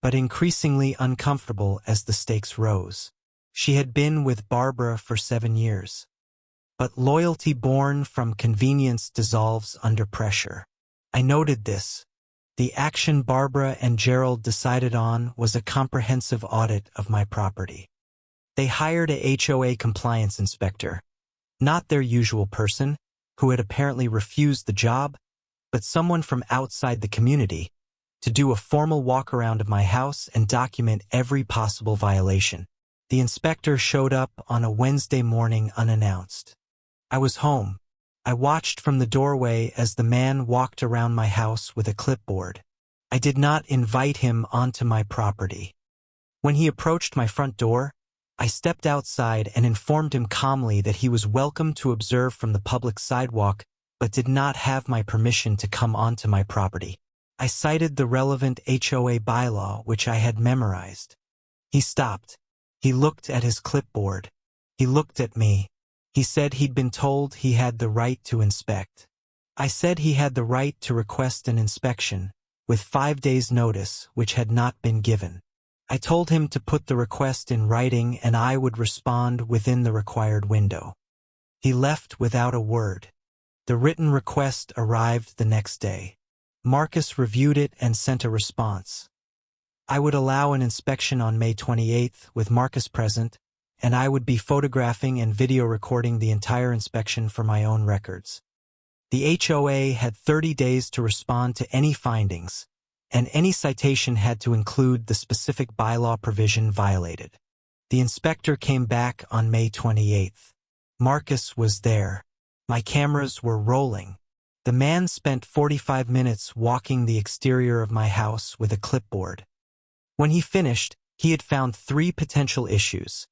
but increasingly uncomfortable as the stakes rose. She had been with Barbara for 7 years. But loyalty born from convenience dissolves under pressure. I noted this. The action Barbara and Gerald decided on was a comprehensive audit of my property. They hired a HOA compliance inspector, not their usual person, who had apparently refused the job, but someone from outside the community, to do a formal walk-around of my house and document every possible violation. The inspector showed up on a Wednesday morning unannounced. I was home. I watched from the doorway as the man walked around my house with a clipboard. I did not invite him onto my property. When he approached my front door, I stepped outside and informed him calmly that he was welcome to observe from the public sidewalk, but did not have my permission to come onto my property. I cited the relevant HOA bylaw, which I had memorized. He stopped. He looked at his clipboard. He looked at me. He said he'd been told he had the right to inspect. I said he had the right to request an inspection, with 5 days' notice, which had not been given. I told him to put the request in writing and I would respond within the required window. He left without a word. The written request arrived the next day. Marcus reviewed it and sent a response. I would allow an inspection on May 28th with Marcus present, and I would be photographing and video recording the entire inspection for my own records. The HOA had 30 days to respond to any findings, and any citation had to include the specific bylaw provision violated. The inspector came back on May 28th. Marcus was there. My cameras were rolling. The man spent 45 minutes walking the exterior of my house with a clipboard. When he finished, he had found 3 potential issues.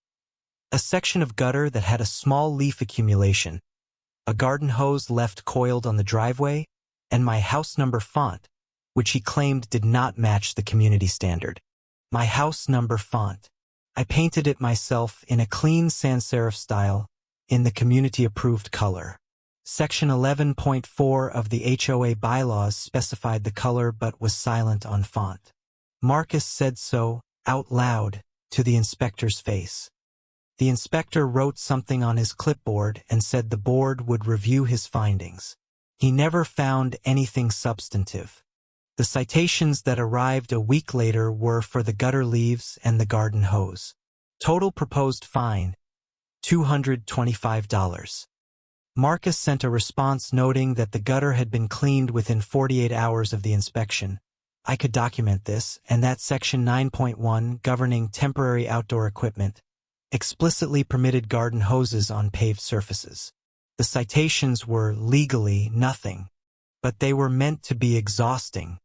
A section of gutter that had a small leaf accumulation, a garden hose left coiled on the driveway, and my house number font, which he claimed did not match the community standard. My house number font. I painted it myself in a clean sans serif style, in the community-approved color. Section 11.4 of the HOA bylaws specified the color but was silent on font. Marcus said so, out loud, to the inspector's face. The inspector wrote something on his clipboard and said the board would review his findings. He never found anything substantive. The citations that arrived a week later were for the gutter leaves and the garden hose. Total proposed fine, $225. Marcus sent a response noting that the gutter had been cleaned within 48 hours of the inspection. I could document this, and that Section 9.1, governing temporary outdoor equipment, explicitly permitted garden hoses on paved surfaces. The citations were legally nothing, but they were meant to be exhausting.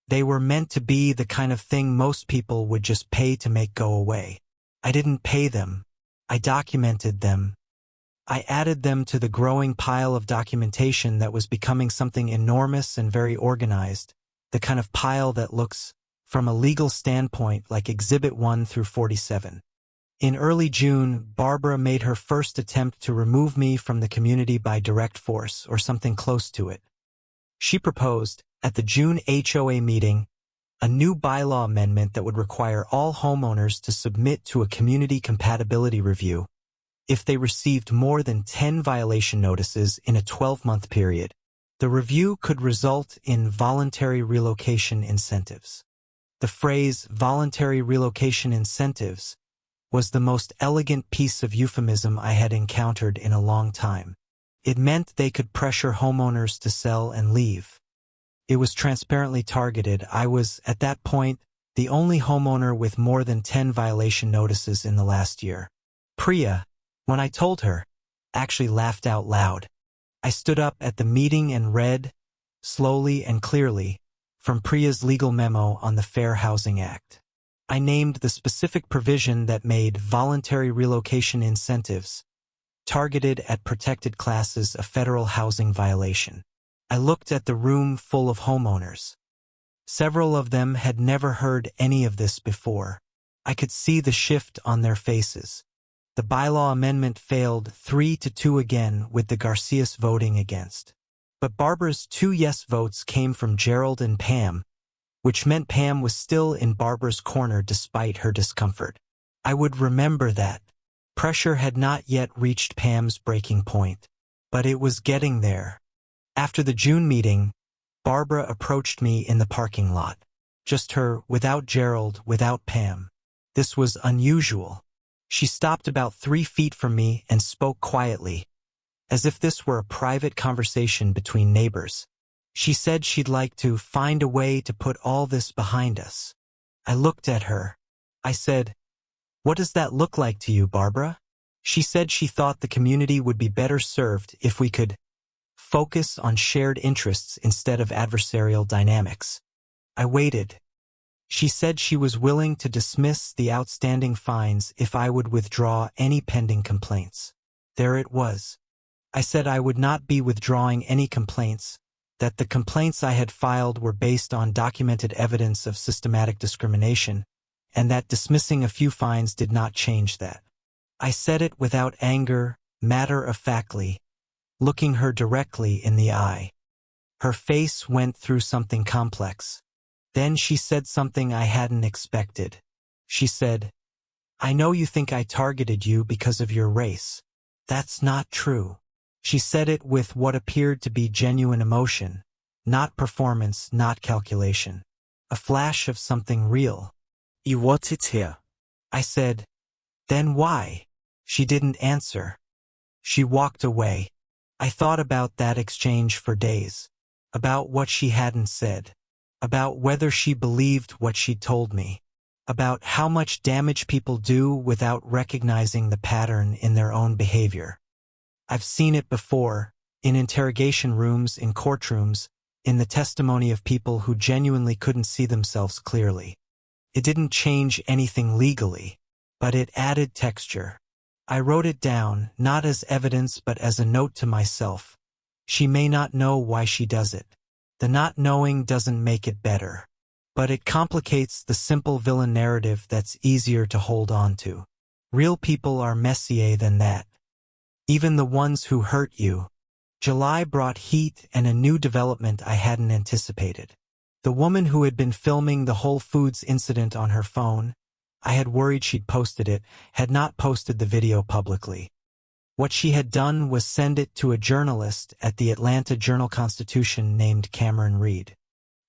They were meant to be the kind of thing most people would just pay to make go away. I didn't pay them. I documented them. I added them to the growing pile of documentation that was becoming something enormous and very organized, the kind of pile that looks, from a legal standpoint, like Exhibit 1 through 47. In early June, Barbara made her first attempt to remove me from the community by direct force, or something close to it. She proposed, at the June HOA meeting, a new bylaw amendment that would require all homeowners to submit to a community compatibility review if they received more than 10 violation notices in a 12-month period. The review could result in voluntary relocation incentives. The phrase voluntary relocation incentives was the most elegant piece of euphemism I had encountered in a long time. It meant they could pressure homeowners to sell and leave. It was transparently targeted. I was, at that point, the only homeowner with more than 10 violation notices in the last year. Priya, when I told her, actually laughed out loud. I stood up at the meeting and read, slowly and clearly, from Priya's legal memo on the Fair Housing Act. I named the specific provision that made voluntary relocation incentives targeted at protected classes a federal housing violation. I looked at the room full of homeowners. Several of them had never heard any of this before. I could see the shift on their faces. The bylaw amendment failed 3-2 again, with the Garcias voting against. But Barbara's 2 yes votes came from Gerald and Pam, which meant Pam was still in Barbara's corner despite her discomfort. I would remember that. Pressure had not yet reached Pam's breaking point, but it was getting there. After the June meeting, Barbara approached me in the parking lot. Just her, without Gerald, without Pam. This was unusual. She stopped about 3 feet from me and spoke quietly, as if this were a private conversation between neighbors. She said she'd like to find a way to put all this behind us. I looked at her. I said, "What does that look like to you, Barbara?" She said she thought the community would be better served if we could focus on shared interests instead of adversarial dynamics. I waited. She said she was willing to dismiss the outstanding fines if I would withdraw any pending complaints. There it was. I said I would not be withdrawing any complaints, that the complaints I had filed were based on documented evidence of systematic discrimination, and that dismissing a few fines did not change that. I said it without anger, matter-of-factly, looking her directly in the eye. Her face went through something complex. Then she said something I hadn't expected. She said, "I know you think I targeted you because of your race. That's not true." She said it with what appeared to be genuine emotion, not performance, not calculation. A flash of something real. "You want it here?" I said, "Then why?" She didn't answer. She walked away. I thought about that exchange for days. About what she hadn't said. About whether she believed what she'd told me. About how much damage people do without recognizing the pattern in their own behavior. I've seen it before, in interrogation rooms, in courtrooms, in the testimony of people who genuinely couldn't see themselves clearly. It didn't change anything legally, but it added texture. I wrote it down, not as evidence but as a note to myself. She may not know why she does it. The not knowing doesn't make it better. But it complicates the simple villain narrative that's easier to hold on to. Real people are messier than that. Even the ones who hurt you. July brought heat and a new development I hadn't anticipated. The woman who had been filming the Whole Foods incident on her phone, I had worried she'd posted it, had not posted the video publicly. What she had done was send it to a journalist at the Atlanta Journal-Constitution named Cameron Reed.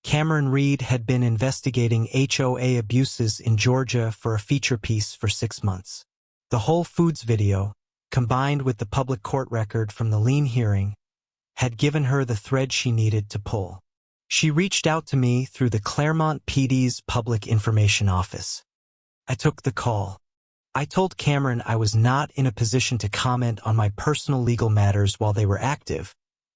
Cameron Reed had been investigating HOA abuses in Georgia for a feature piece for 6 months. The Whole Foods video, combined with the public court record from the lien hearing, had given her the thread she needed to pull. She reached out to me through the Claremont PD's Public Information Office. I took the call. I told Cameron I was not in a position to comment on my personal legal matters while they were active,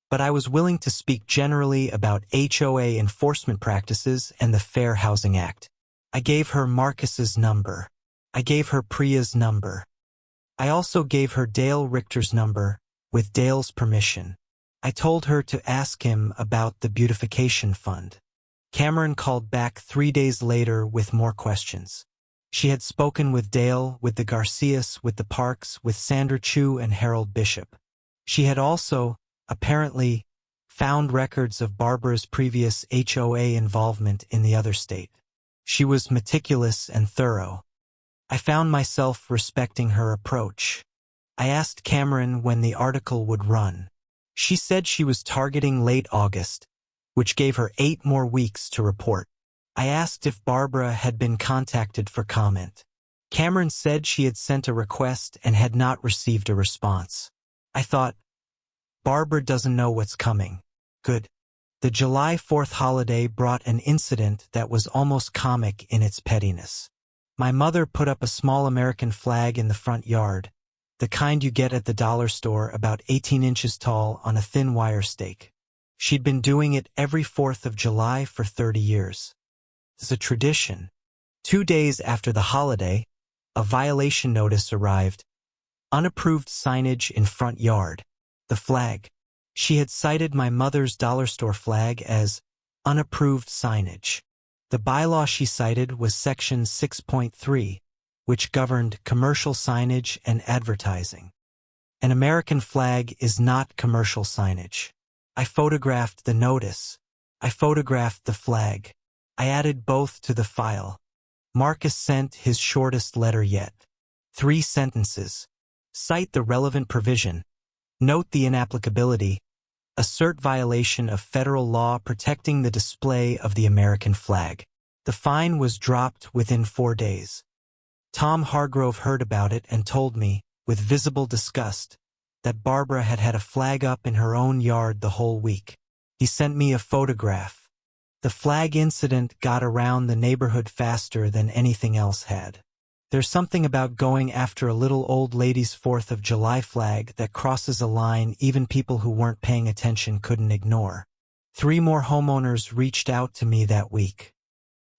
but I was willing to speak generally about HOA enforcement practices and the Fair Housing Act. I gave her Marcus's number. I gave her Priya's number. I also gave her Dale Richter's number, with Dale's permission. I told her to ask him about the beautification fund. Cameron called back 3 days later with more questions. She had spoken with Dale, with the Garcias, with the Parks, with Sandra Chu and Harold Bishop. She had also, apparently, found records of Barbara's previous HOA involvement in the other state. She was meticulous and thorough. I found myself respecting her approach. I asked Cameron when the article would run. She said she was targeting late August, which gave her 8 more weeks to report. I asked if Barbara had been contacted for comment. Cameron said she had sent a request and had not received a response. I thought, Barbara doesn't know what's coming. Good. The July 4th holiday brought an incident that was almost comic in its pettiness. My mother put up a small American flag in the front yard, the kind you get at the dollar store, about 18 inches tall on a thin wire stake. She'd been doing it every 4th of July for 30 years. It's a tradition. 2 days after the holiday, a violation notice arrived. Unapproved signage in front yard. The flag. She had cited my mother's dollar store flag as unapproved signage. The bylaw she cited was Section 6.3, which governed commercial signage and advertising. An American flag is not commercial signage. I photographed the notice. I photographed the flag. I added both to the file. Marcus sent his shortest letter yet. 3 sentences. Cite the relevant provision. Note the inapplicability. Assert violation of federal law protecting the display of the American flag. The fine was dropped within 4 days. Tom Hargrove heard about it and told me, with visible disgust, that Barbara had had a flag up in her own yard the whole week. He sent me a photograph. The flag incident got around the neighborhood faster than anything else had. There's something about going after a little old lady's 4th of July flag that crosses a line even people who weren't paying attention couldn't ignore. 3 more homeowners reached out to me that week.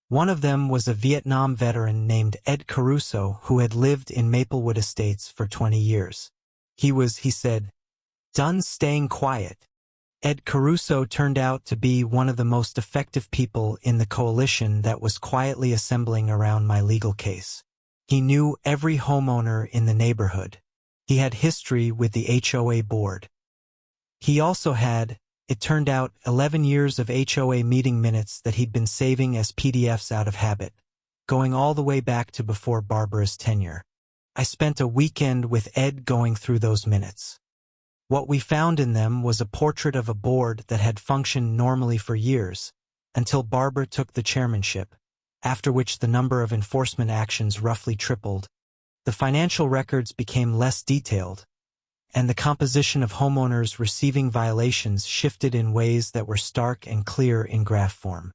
One of them was a Vietnam veteran named Ed Caruso who had lived in Maplewood Estates for 20 years. He said, done staying quiet. Ed Caruso turned out to be one of the most effective people in the coalition that was quietly assembling around my legal case. He knew every homeowner in the neighborhood. He had history with the HOA board. He also had, It turned out 11 years of HOA meeting minutes that he'd been saving as PDFs out of habit, going all the way back to before Barbara's tenure. I spent a weekend with Ed going through those minutes. What we found in them was a portrait of a board that had functioned normally for years, until Barbara took the chairmanship, after which the number of enforcement actions roughly tripled. The financial records became less detailed, and the composition of homeowners receiving violations shifted in ways that were stark and clear in graph form.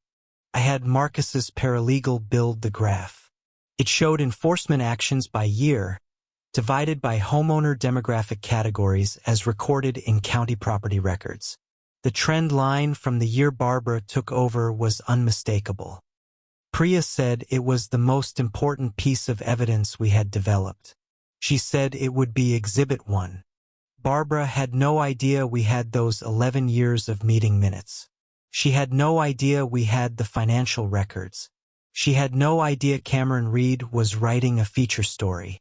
I had Marcus's paralegal build the graph. It showed enforcement actions by year, divided by homeowner demographic categories as recorded in county property records. The trend line from the year Barbara took over was unmistakable. Priya said it was the most important piece of evidence we had developed. She said it would be Exhibit 1. Barbara had no idea we had those 11 years of meeting minutes. She had no idea we had the financial records. She had no idea Cameron Reed was writing a feature story.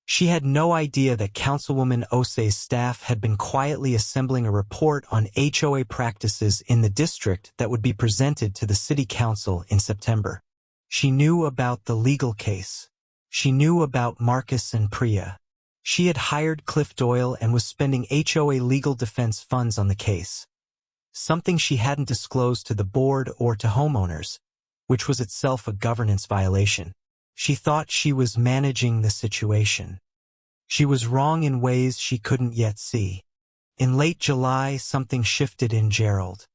She had no idea that Councilwoman Osei's staff had been quietly assembling a report on HOA practices in the district that would be presented to the City Council in September. She knew about the legal case. She knew about Marcus and Priya. She had hired Cliff Doyle and was spending HOA legal defense funds on the case. Something she hadn't disclosed to the board or to homeowners, which was itself a governance violation. She thought she was managing the situation. She was wrong in ways she couldn't yet see. In late July, something shifted in Gerald.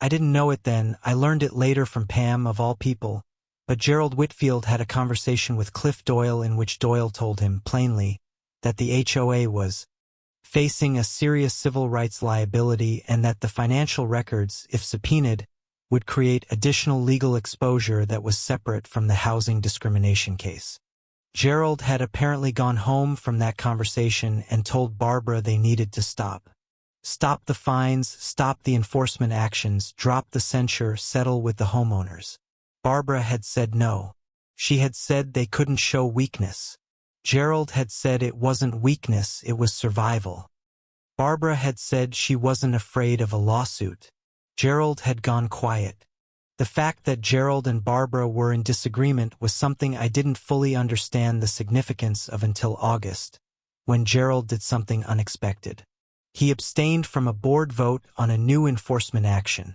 I didn't know it then, I learned it later from Pam of all people, but Gerald Whitfield had a conversation with Cliff Doyle in which Doyle told him, plainly, that the HOA was facing a serious civil rights liability and that the financial records, if subpoenaed, would create additional legal exposure that was separate from the housing discrimination case. Gerald had apparently gone home from that conversation and told Barbara they needed to stop. Stop the fines, stop the enforcement actions, drop the censure, settle with the homeowners. Barbara had said no. She had said they couldn't show weakness. Gerald had said it wasn't weakness, it was survival. Barbara had said she wasn't afraid of a lawsuit. Gerald had gone quiet. The fact that Gerald and Barbara were in disagreement was something I didn't fully understand the significance of until August, when Gerald did something unexpected. He abstained from a board vote on a new enforcement action,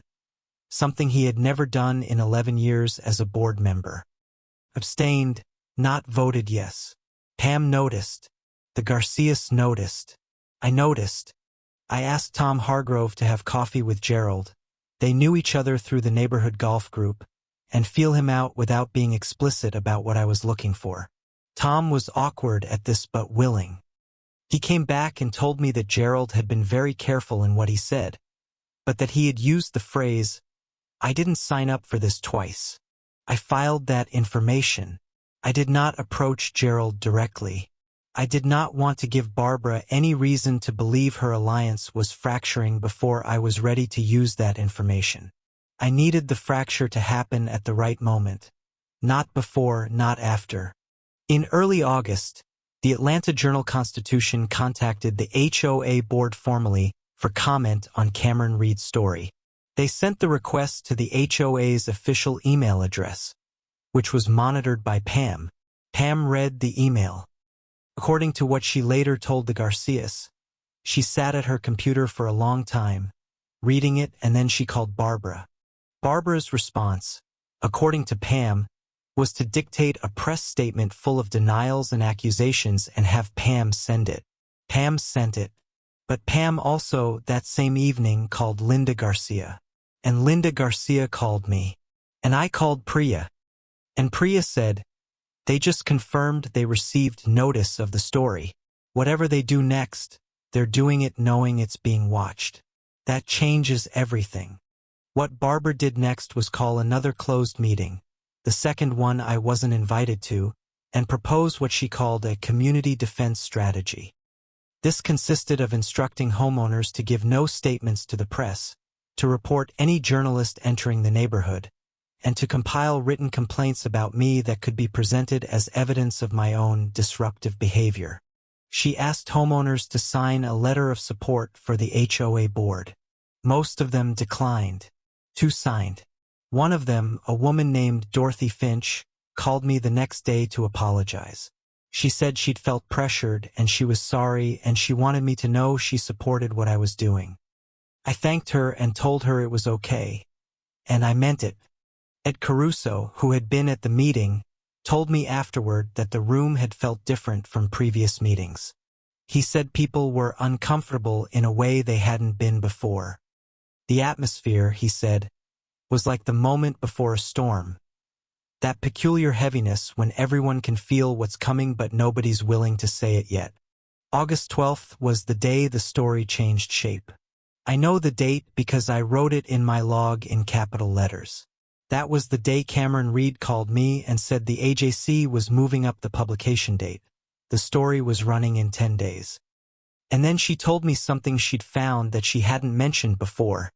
something he had never done in 11 years as a board member. Abstained, not voted yes. Pam noticed. The Garcias noticed. I noticed. I asked Tom Hargrove to have coffee with Gerald. They knew each other through the neighborhood golf group, and feel him out without being explicit about what I was looking for. Tom was awkward at this but willing. He came back and told me that Gerald had been very careful in what he said, but that he had used the phrase, "I didn't sign up for this twice. I filed that information." I did not approach Gerald directly. I did not want to give Barbara any reason to believe her alliance was fracturing before I was ready to use that information. I needed the fracture to happen at the right moment. Not before, not after. In early August, the Atlanta Journal-Constitution contacted the HOA board formally for comment on Cameron Reed's story. They sent the request to the HOA's official email address, which was monitored by Pam. Pam read the email. According to what she later told the Garcias, she sat at her computer for a long time, reading it, and then she called Barbara. Barbara's response, according to Pam, was to dictate a press statement full of denials and accusations and have Pam send it. Pam sent it, but Pam also, that same evening, called Linda Garcia. And Linda Garcia called me. And I called Priya. And Priya said, "They just confirmed they received notice of the story. Whatever they do next, they're doing it knowing it's being watched. That changes everything." What Barbara did next was call another closed meeting, the second one I wasn't invited to, and propose what she called a community defense strategy. This consisted of instructing homeowners to give no statements to the press, to report any journalist entering the neighborhood, and to compile written complaints about me that could be presented as evidence of my own disruptive behavior. She asked homeowners to sign a letter of support for the HOA board. Most of them declined. 2 signed. One of them, a woman named Dorothy Finch, called me the next day to apologize. She said she'd felt pressured and she was sorry and she wanted me to know she supported what I was doing. I thanked her and told her it was okay. And I meant it. Ed Caruso, who had been at the meeting, told me afterward that the room had felt different from previous meetings. He said people were uncomfortable in a way they hadn't been before. The atmosphere, he said, was like the moment before a storm. That peculiar heaviness when everyone can feel what's coming but nobody's willing to say it yet. August 12th was the day the story changed shape. I know the date because I wrote it in my log in capital letters. That was the day Cameron Reed called me and said the AJC was moving up the publication date. The story was running in 10 days. And then she told me something she'd found that she hadn't mentioned before.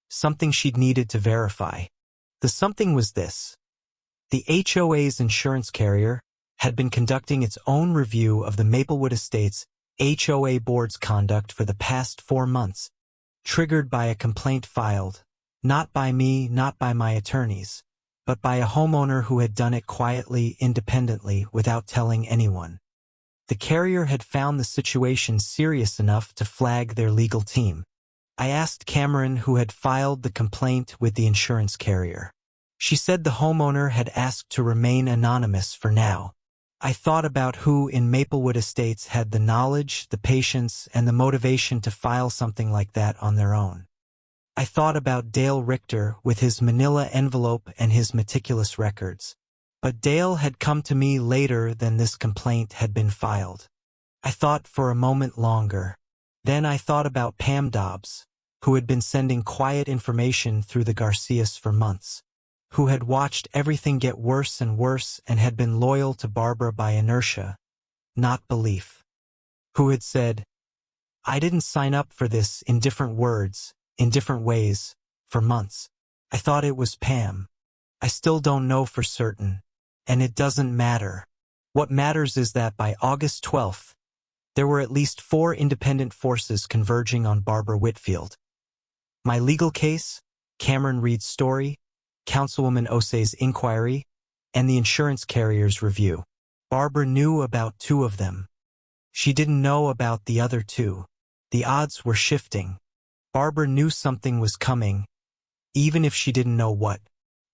Something she'd needed to verify. The something was this. The HOA's insurance carrier had been conducting its own review of the Maplewood Estates HOA board's conduct for the past 4 months, triggered by a complaint filed, not by me, not by my attorneys, but by a homeowner who had done it quietly, independently, without telling anyone. The carrier had found the situation serious enough to flag their legal team. I asked Cameron, who had filed the complaint with the insurance carrier. She said the homeowner had asked to remain anonymous for now. I thought about who in Maplewood Estates had the knowledge, the patience, and the motivation to file something like that on their own. I thought about Dale Richter with his manila envelope and his meticulous records. But Dale had come to me later than this complaint had been filed. I thought for a moment longer. Then I thought about Pam Dobbs, who had been sending quiet information through the Garcias for months, who had watched everything get worse and worse and had been loyal to Barbara by inertia, not belief, who had said, I didn't sign up for this, in different words, in different ways, for months. I thought it was Pam. I still don't know for certain, and it doesn't matter. What matters is that by August 12th, there were at least 4 independent forces converging on Barbara Whitfield. My legal case, Cameron Reed's story, Councilwoman Osei's inquiry, and the insurance carrier's review. Barbara knew about 2 of them. She didn't know about the other 2. The odds were shifting. Barbara knew something was coming, even if she didn't know what.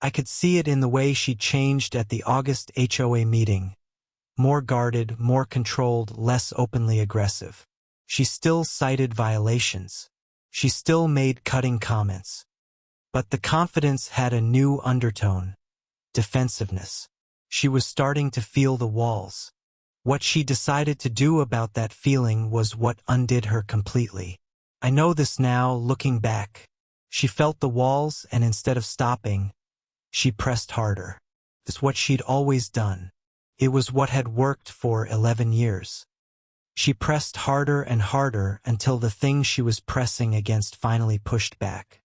I could see it in the way she changed at the August HOA meeting. More guarded, more controlled, less openly aggressive. She still cited violations. She still made cutting comments. But the confidence had a new undertone. Defensiveness. She was starting to feel the walls. What she decided to do about that feeling was what undid her completely. I know this now, looking back. She felt the walls, and instead of stopping, she pressed harder. It's what she'd always done. It was what had worked for 11 years. She pressed harder and harder until the thing she was pressing against finally pushed back.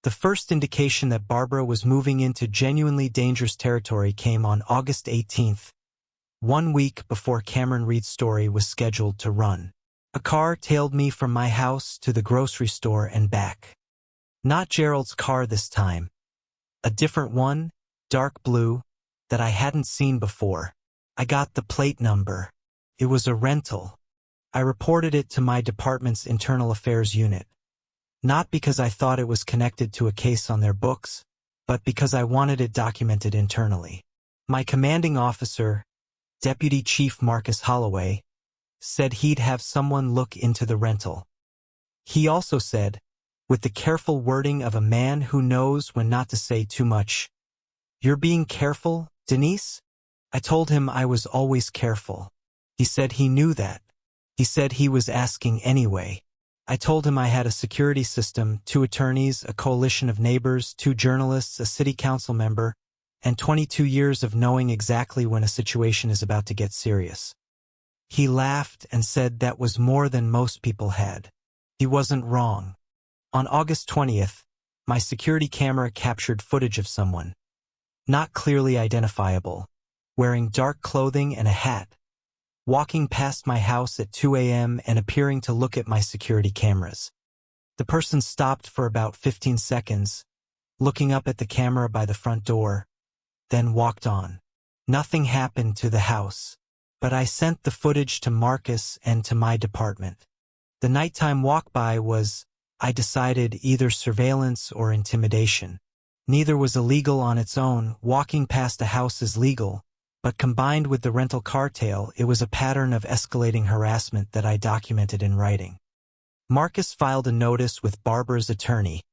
The first indication that Barbara was moving into genuinely dangerous territory came on August 18th, 1 week before Cameron Reed's story was scheduled to run. A car tailed me from my house to the grocery store and back. Not Gerald's car this time. A different one, dark blue, that I hadn't seen before. I got the plate number. It was a rental. I reported it to my department's internal affairs unit. Not because I thought it was connected to a case on their books, but because I wanted it documented internally. My commanding officer, Deputy Chief Marcus Holloway, said he'd have someone look into the rental. He also said, with the careful wording of a man who knows when not to say too much, "You're being careful, Denise?" I told him I was always careful. He said he knew that. He said he was asking anyway. I told him I had a security system, 2 attorneys, a coalition of neighbors, 2 journalists, a city council member, and 22 years of knowing exactly when a situation is about to get serious. He laughed and said that was more than most people had. He wasn't wrong. On August 20th, my security camera captured footage of someone, not clearly identifiable, wearing dark clothing and a hat, walking past my house at 2 a.m. and appearing to look at my security cameras. The person stopped for about 15 seconds, looking up at the camera by the front door, then walked on. Nothing happened to the house, but I sent the footage to Marcus and to my department. The nighttime walk-by was, I decided, either surveillance or intimidation. Neither was illegal on its own. Walking past a house is legal, but combined with the rental car tale, it was a pattern of escalating harassment that I documented in writing. Marcus filed a notice with Barbara's attorney.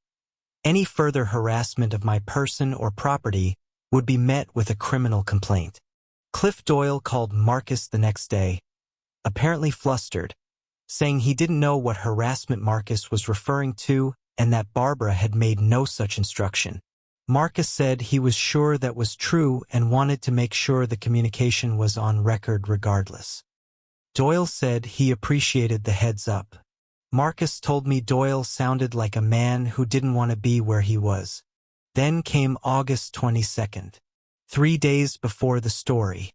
Any further harassment of my person or property would be met with a criminal complaint. Cliff Doyle called Marcus the next day, apparently flustered, saying he didn't know what harassment Marcus was referring to and that Barbara had made no such instruction. Marcus said he was sure that was true and wanted to make sure the communication was on record regardless. Doyle said he appreciated the heads up. Marcus told me Doyle sounded like a man who didn't want to be where he was. Then came August 22nd, 3 days before the story.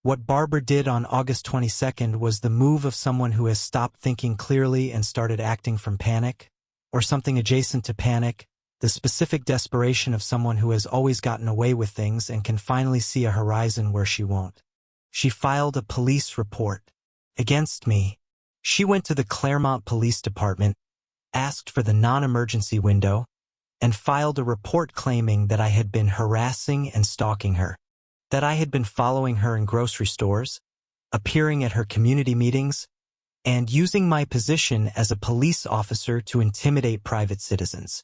What Barbara did on August 22nd was the move of someone who has stopped thinking clearly and started acting from panic, or something adjacent to panic, the specific desperation of someone who has always gotten away with things and can finally see a horizon where she won't. She filed a police report against me. She went to the Claremont Police Department, asked for the non-emergency window, and filed a report claiming that I had been harassing and stalking her, that I had been following her in grocery stores, appearing at her community meetings, and using my position as a police officer to intimidate private citizens.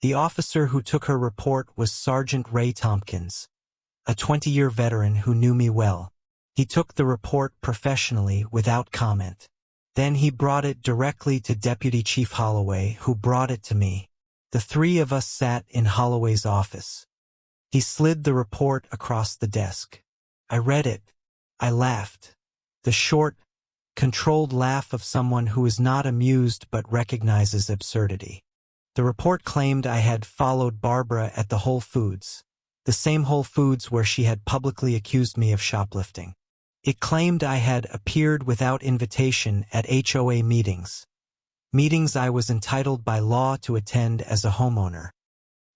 The officer who took her report was Sergeant Ray Tompkins, a 20-year veteran who knew me well. He took the report professionally without comment. Then he brought it directly to Deputy Chief Holloway, who brought it to me. The three of us sat in Holloway's office. He slid the report across the desk. I read it. I laughed. The short, controlled laugh of someone who is not amused but recognizes absurdity. The report claimed I had followed Barbara at the Whole Foods, the same Whole Foods where she had publicly accused me of shoplifting. It claimed I had appeared without invitation at HOA meetings I was entitled by law to attend as a homeowner.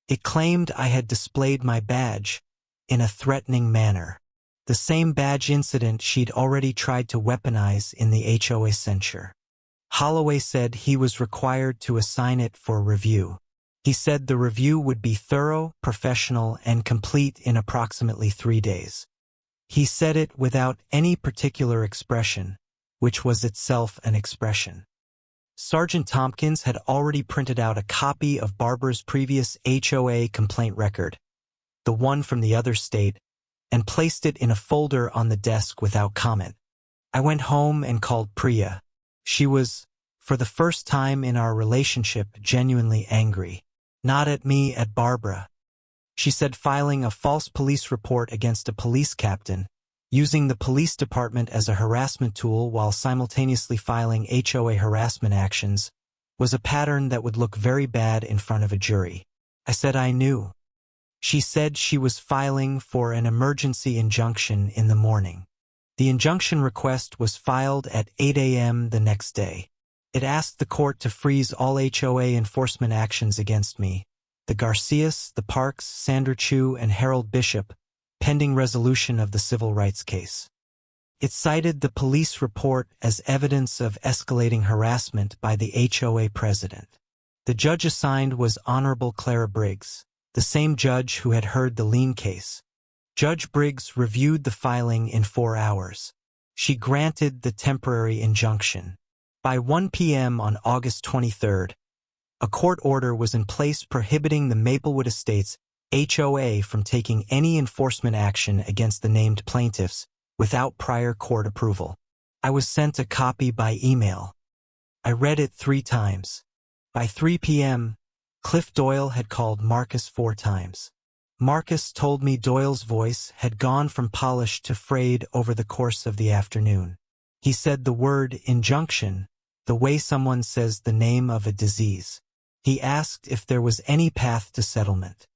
It claimed I had displayed my badge in a threatening manner, the same badge incident she'd already tried to weaponize in the HOA censure. Holloway said he was required to assign it for review. He said the review would be thorough, professional, and complete in approximately 3 days. He said it without any particular expression, which was itself an expression. Sergeant Tompkins had already printed out a copy of Barbara's previous HOA complaint record, the one from the other state, and placed it in a folder on the desk without comment. I went home and called Priya. She was, for the first time in our relationship, genuinely angry. Not at me, at Barbara. She said filing a false police report against a police captain, using the police department as a harassment tool while simultaneously filing HOA harassment actions, was a pattern that would look very bad in front of a jury. I said I knew. She said she was filing for an emergency injunction in the morning. The injunction request was filed at 8 a.m. the next day. It asked the court to freeze all HOA enforcement actions against me, the Garcias, the Parks, Sandra Chu, and Harold Bishop, pending resolution of the civil rights case. It cited the police report as evidence of escalating harassment by the HOA president. The judge assigned was Honorable Clara Briggs, the same judge who had heard the lien case. Judge Briggs reviewed the filing in 4 hours. She granted the temporary injunction. By 1 p.m. on August 23rd, a court order was in place prohibiting the Maplewood Estates HOA from taking any enforcement action against the named plaintiffs without prior court approval. I was sent a copy by email. I read it 3 times. By 3 p.m., Cliff Doyle had called Marcus 4 times. Marcus told me Doyle's voice had gone from polished to frayed over the course of the afternoon. He said the word injunction, the way someone says the name of a disease. He asked if there was any path to settlement.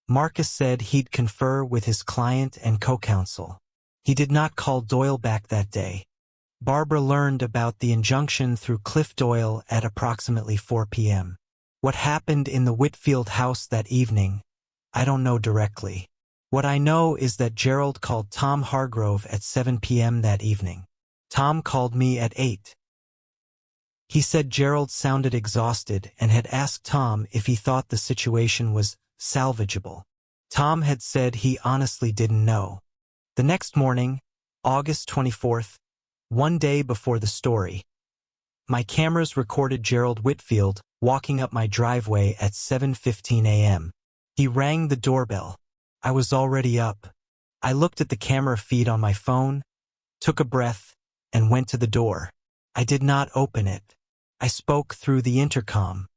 Marcus said he'd confer with his client and co-counsel. He did not call Doyle back that day. Barbara learned about the injunction through Cliff Doyle at approximately 4 p.m. What happened in the Whitfield house that evening, I don't know directly. What I know is that Gerald called Tom Hargrove at 7 p.m. that evening. Tom called me at 8. He said Gerald sounded exhausted and had asked Tom if he thought the situation was salvageable. Tom had said he honestly didn't know. The next morning, August 24th, one day before the story, my cameras recorded Gerald Whitfield walking up my driveway at 7:15 a.m. He rang the doorbell. I was already up. I looked at the camera feed on my phone, took a breath, and went to the door. I did not open it. I spoke through the intercom.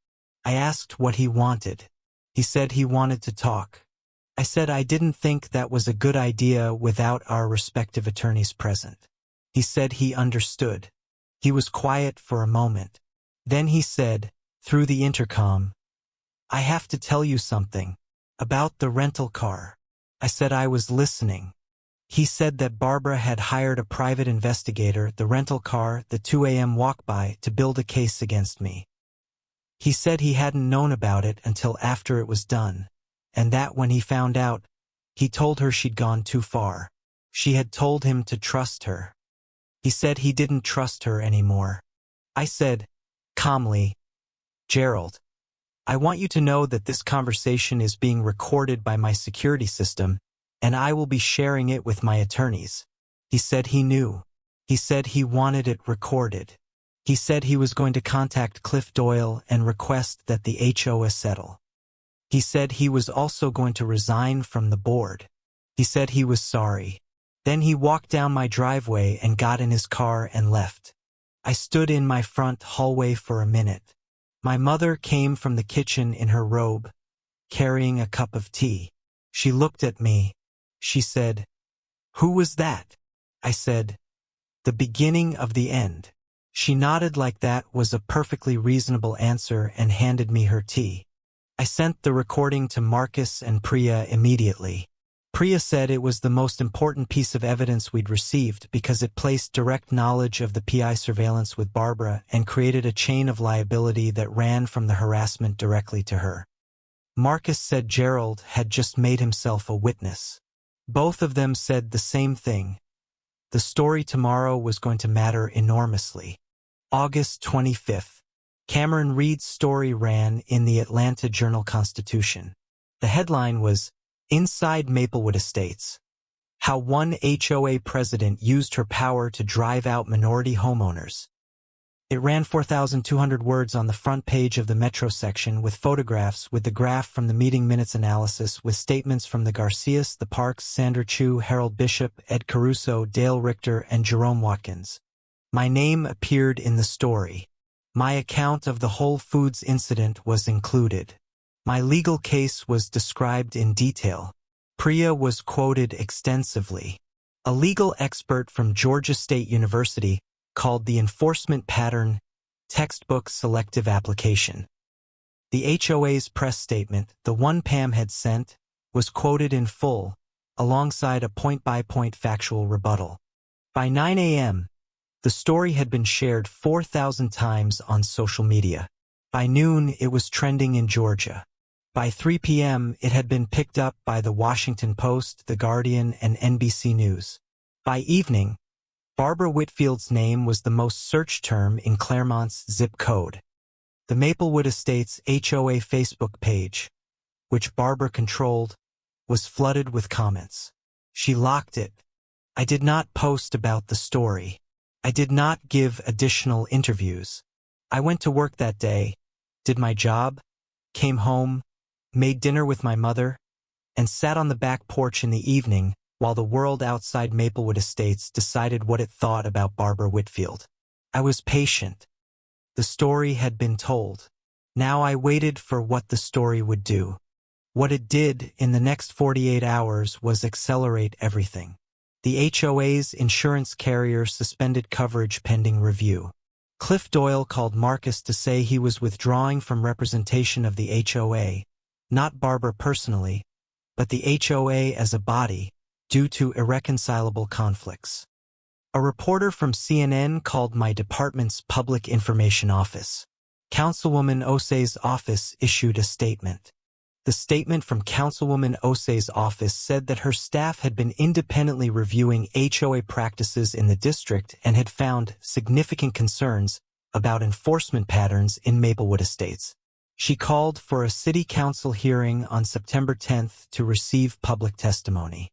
I asked what he wanted. He said he wanted to talk. I said I didn't think that was a good idea without our respective attorneys present. He said he understood. He was quiet for a moment. Then he said, through the intercom, "I have to tell you something about the rental car." I said I was listening. He said that Barbara had hired a private investigator, the rental car, the 2 a.m. walk-by, to build a case against me. He said he hadn't known about it until after it was done, and that when he found out, he told her she'd gone too far. She had told him to trust her. He said he didn't trust her anymore. I said, calmly, "Gerald, I want you to know that this conversation is being recorded by my security system, and I will be sharing it with my attorneys." He said he knew. He said he wanted it recorded. He said he was going to contact Cliff Doyle and request that the HOA settle. He said he was also going to resign from the board. He said he was sorry. Then he walked down my driveway and got in his car and left. I stood in my front hallway for a minute. My mother came from the kitchen in her robe, carrying a cup of tea. She looked at me. She said, "Who was that?" I said, "The beginning of the end." She nodded like that was a perfectly reasonable answer and handed me her tea. I sent the recording to Marcus and Priya immediately. Priya said it was the most important piece of evidence we'd received because it placed direct knowledge of the PI surveillance with Barbara and created a chain of liability that ran from the harassment directly to her. Marcus said Gerald had just made himself a witness. Both of them said the same thing. The story tomorrow was going to matter enormously. August 25th. Cameron Reed's story ran in the Atlanta Journal-Constitution. The headline was, "Inside Maplewood Estates. How one HOA president used her power to drive out minority homeowners." It ran 4,200 words on the front page of the Metro section with photographs with the graph from the meeting minutes analysis with statements from the Garcias, the Parks, Sandra Chu, Harold Bishop, Ed Caruso, Dale Richter, and Jerome Watkins. My name appeared in the story. My account of the Whole Foods incident was included. My legal case was described in detail. Priya was quoted extensively. A legal expert from Georgia State University called the enforcement pattern textbook selective application. The HOA's press statement, the one Pam had sent, was quoted in full, alongside a point-by-point factual rebuttal. By 9 a.m., the story had been shared 4,000 times on social media. By noon, it was trending in Georgia. By 3 p.m., it had been picked up by The Washington Post, The Guardian, and NBC News. By evening, Barbara Whitfield's name was the most searched term in Claremont's zip code. The Maplewood Estates HOA Facebook page, which Barbara controlled, was flooded with comments. She locked it. I did not post about the story. I did not give additional interviews. I went to work that day, did my job, came home, made dinner with my mother, and sat on the back porch in the evening while the world outside Maplewood Estates decided what it thought about Barbara Whitfield. I was patient. The story had been told. Now I waited for what the story would do. What it did in the next 48 hours was accelerate everything. The HOA's insurance carrier suspended coverage pending review. Cliff Doyle called Marcus to say he was withdrawing from representation of the HOA, not Barbara personally, but the HOA as a body, due to irreconcilable conflicts. A reporter from CNN called my department's public information office. Councilwoman Osei's office issued a statement. The statement from Councilwoman Osei's office said that her staff had been independently reviewing HOA practices in the district and had found significant concerns about enforcement patterns in Maplewood Estates. She called for a city council hearing on September 10th to receive public testimony.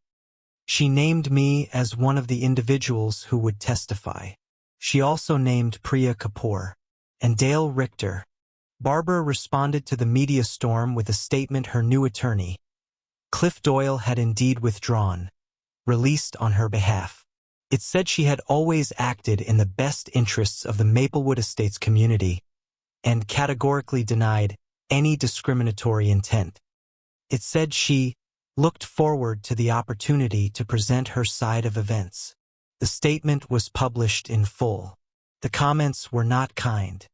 She named me as one of the individuals who would testify. She also named Priya Kapoor and Dale Richter. Barbara responded to the media storm with a statement her new attorney, Cliff Doyle, had indeed withdrawn, released on her behalf. It said she had always acted in the best interests of the Maplewood Estates community and categorically denied any discriminatory intent. It said she looked forward to the opportunity to present her side of events. The statement was published in full. The comments were not kind.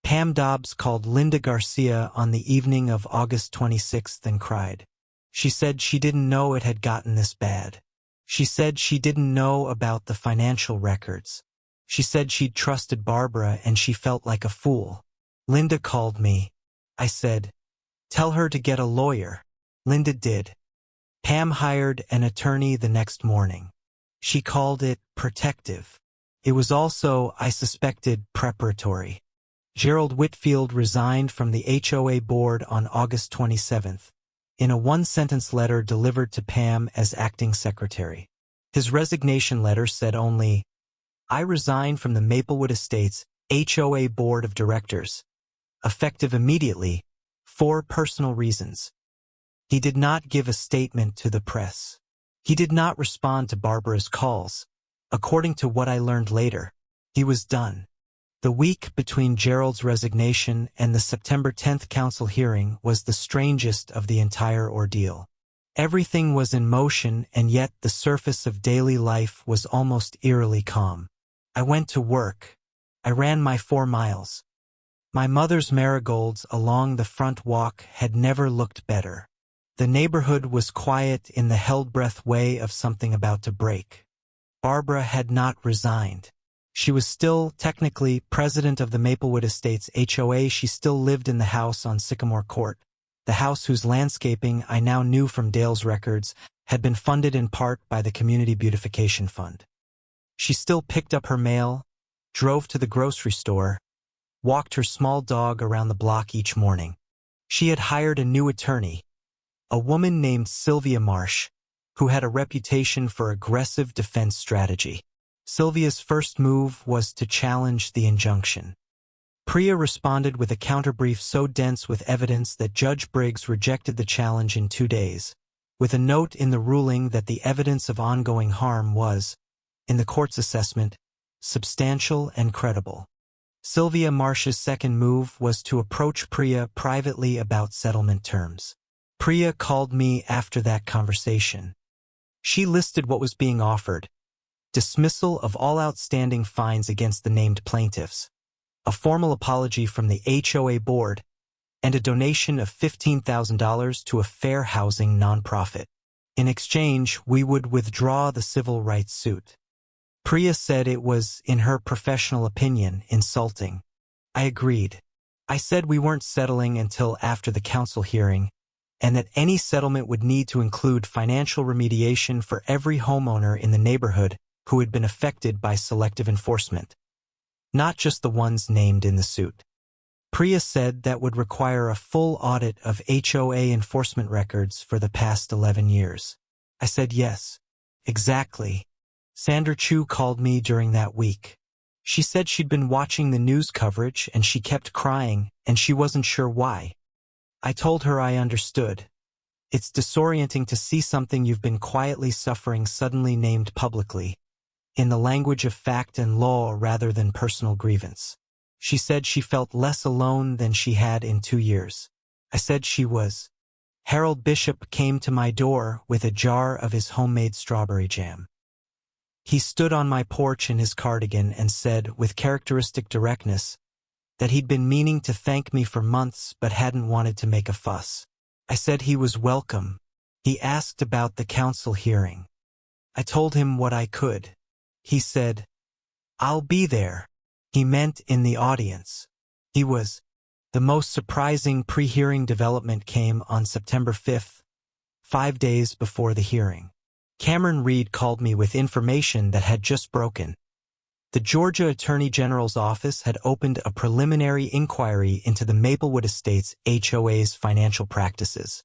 Pam Dobbs called Linda Garcia on the evening of August 26th and cried. She said she didn't know it had gotten this bad. She said she didn't know about the financial records. She said she'd trusted Barbara and she felt like a fool. Linda called me. I said, "Tell her to get a lawyer." Linda did. Pam hired an attorney the next morning. She called it protective. It was also, I suspected, preparatory. Gerald Whitfield resigned from the HOA board on August 27th, in a one-sentence letter delivered to Pam as acting secretary. His resignation letter said only, "I resign from the Maplewood Estates HOA board of directors, effective immediately, for personal reasons." He did not give a statement to the press. He did not respond to Barbara's calls. According to what I learned later, he was done. The week between Gerald's resignation and the September 10th council hearing was the strangest of the entire ordeal. Everything was in motion, and yet the surface of daily life was almost eerily calm. I went to work. I ran my 4 miles. My mother's marigolds along the front walk had never looked better. The neighborhood was quiet in the held-breath way of something about to break. Barbara had not resigned. She was still, technically, president of the Maplewood Estates HOA. She still lived in the house on Sycamore Court, the house whose landscaping, I now knew from Dale's records, had been funded in part by the Community Beautification Fund. She still picked up her mail, drove to the grocery store, walked her small dog around the block each morning. She had hired a new attorney, a woman named Sylvia Marsh, who had a reputation for aggressive defense strategy. Sylvia's first move was to challenge the injunction. Priya responded with a counterbrief so dense with evidence that Judge Briggs rejected the challenge in 2 days, with a note in the ruling that the evidence of ongoing harm was, in the court's assessment, substantial and credible. Sylvia Marsh's second move was to approach Priya privately about settlement terms. Priya called me after that conversation. She listed what was being offered: dismissal of all outstanding fines against the named plaintiffs, a formal apology from the HOA board, and a donation of $15,000 to a fair housing nonprofit. In exchange, we would withdraw the civil rights suit. Priya said it was, in her professional opinion, insulting. I agreed. I said we weren't settling until after the council hearing, and that any settlement would need to include financial remediation for every homeowner in the neighborhood who had been affected by selective enforcement, not just the ones named in the suit. Priya said that would require a full audit of HOA enforcement records for the past 11 years. I said yes. Exactly. Sandra Chu called me during that week. She said she'd been watching the news coverage and she kept crying and she wasn't sure why. I told her I understood. It's disorienting to see something you've been quietly suffering suddenly named publicly, in the language of fact and law rather than personal grievance. She said she felt less alone than she had in 2 years. I said she was. Harold Bishop came to my door with a jar of his homemade strawberry jam. He stood on my porch in his cardigan and said, with characteristic directness, that he'd been meaning to thank me for months but hadn't wanted to make a fuss. I said he was welcome. He asked about the council hearing. I told him what I could. He said, "I'll be there." He meant in the audience. He was. The most surprising pre-hearing development came on September 5th, 5 days before the hearing. Cameron Reed called me with information that had just broken. The Georgia Attorney General's office had opened a preliminary inquiry into the Maplewood Estates HOA's financial practices.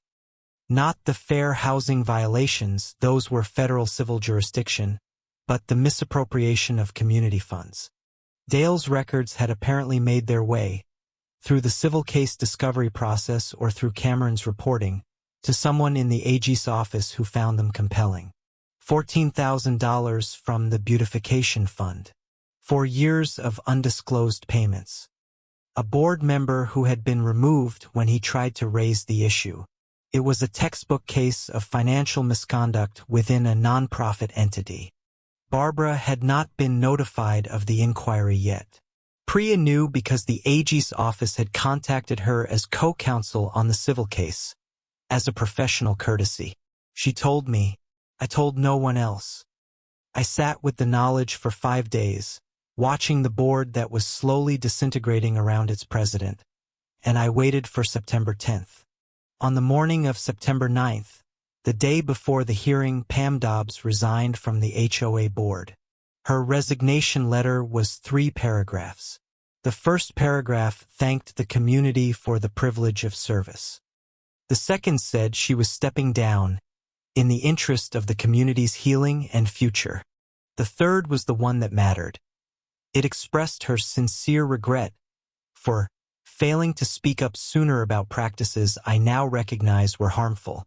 Not the fair housing violations, those were federal civil jurisdiction, but the misappropriation of community funds. Dale's records had apparently made their way, through the civil case discovery process or through Cameron's reporting, to someone in the AG's office who found them compelling. $14,000 from the beautification fund. 4 years of undisclosed payments. A board member who had been removed when he tried to raise the issue. It was a textbook case of financial misconduct within a nonprofit entity. Barbara had not been notified of the inquiry yet. Priya knew because the AG's office had contacted her as co-counsel on the civil case. As a professional courtesy. She told me. I told no one else. I sat with the knowledge for 5 days, watching the board that was slowly disintegrating around its president, and I waited for September 10th. On the morning of September 9th, the day before the hearing, Pam Dobbs resigned from the HOA board. Her resignation letter was 3 paragraphs. The first paragraph thanked the community for the privilege of service. The second said she was stepping down in the interest of the community's healing and future. The third was the one that mattered. It expressed her sincere regret for failing to speak up sooner about practices I now recognize were harmful.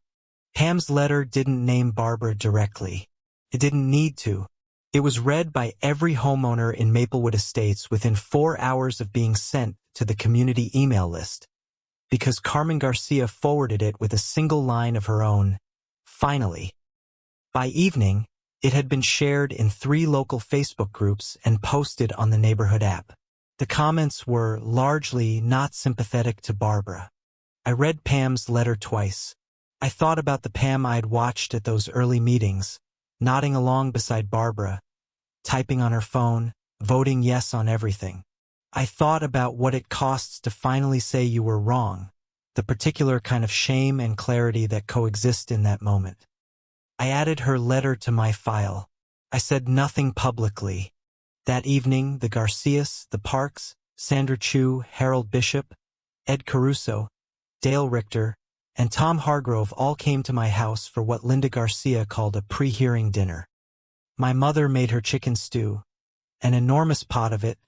Pam's letter didn't name Barbara directly. It didn't need to. It was read by every homeowner in Maplewood Estates within 4 hours of being sent to the community email list, because Carmen Garcia forwarded it with a single line of her own, "Finally." By evening, it had been shared in 3 local Facebook groups and posted on the neighborhood app. The comments were largely not sympathetic to Barbara. I read Pam's letter twice. I thought about the Pam I'd watched at those early meetings, nodding along beside Barbara, typing on her phone, voting yes on everything. I thought about what it costs to finally say you were wrong, the particular kind of shame and clarity that coexist in that moment. I added her letter to my file. I said nothing publicly. That evening, the Garcias, the Parks, Sandra Chu, Harold Bishop, Ed Caruso, Dale Richter, and Tom Hargrove all came to my house for what Linda Garcia called a pre-hearing dinner. My mother made her chicken stew, an enormous pot of it,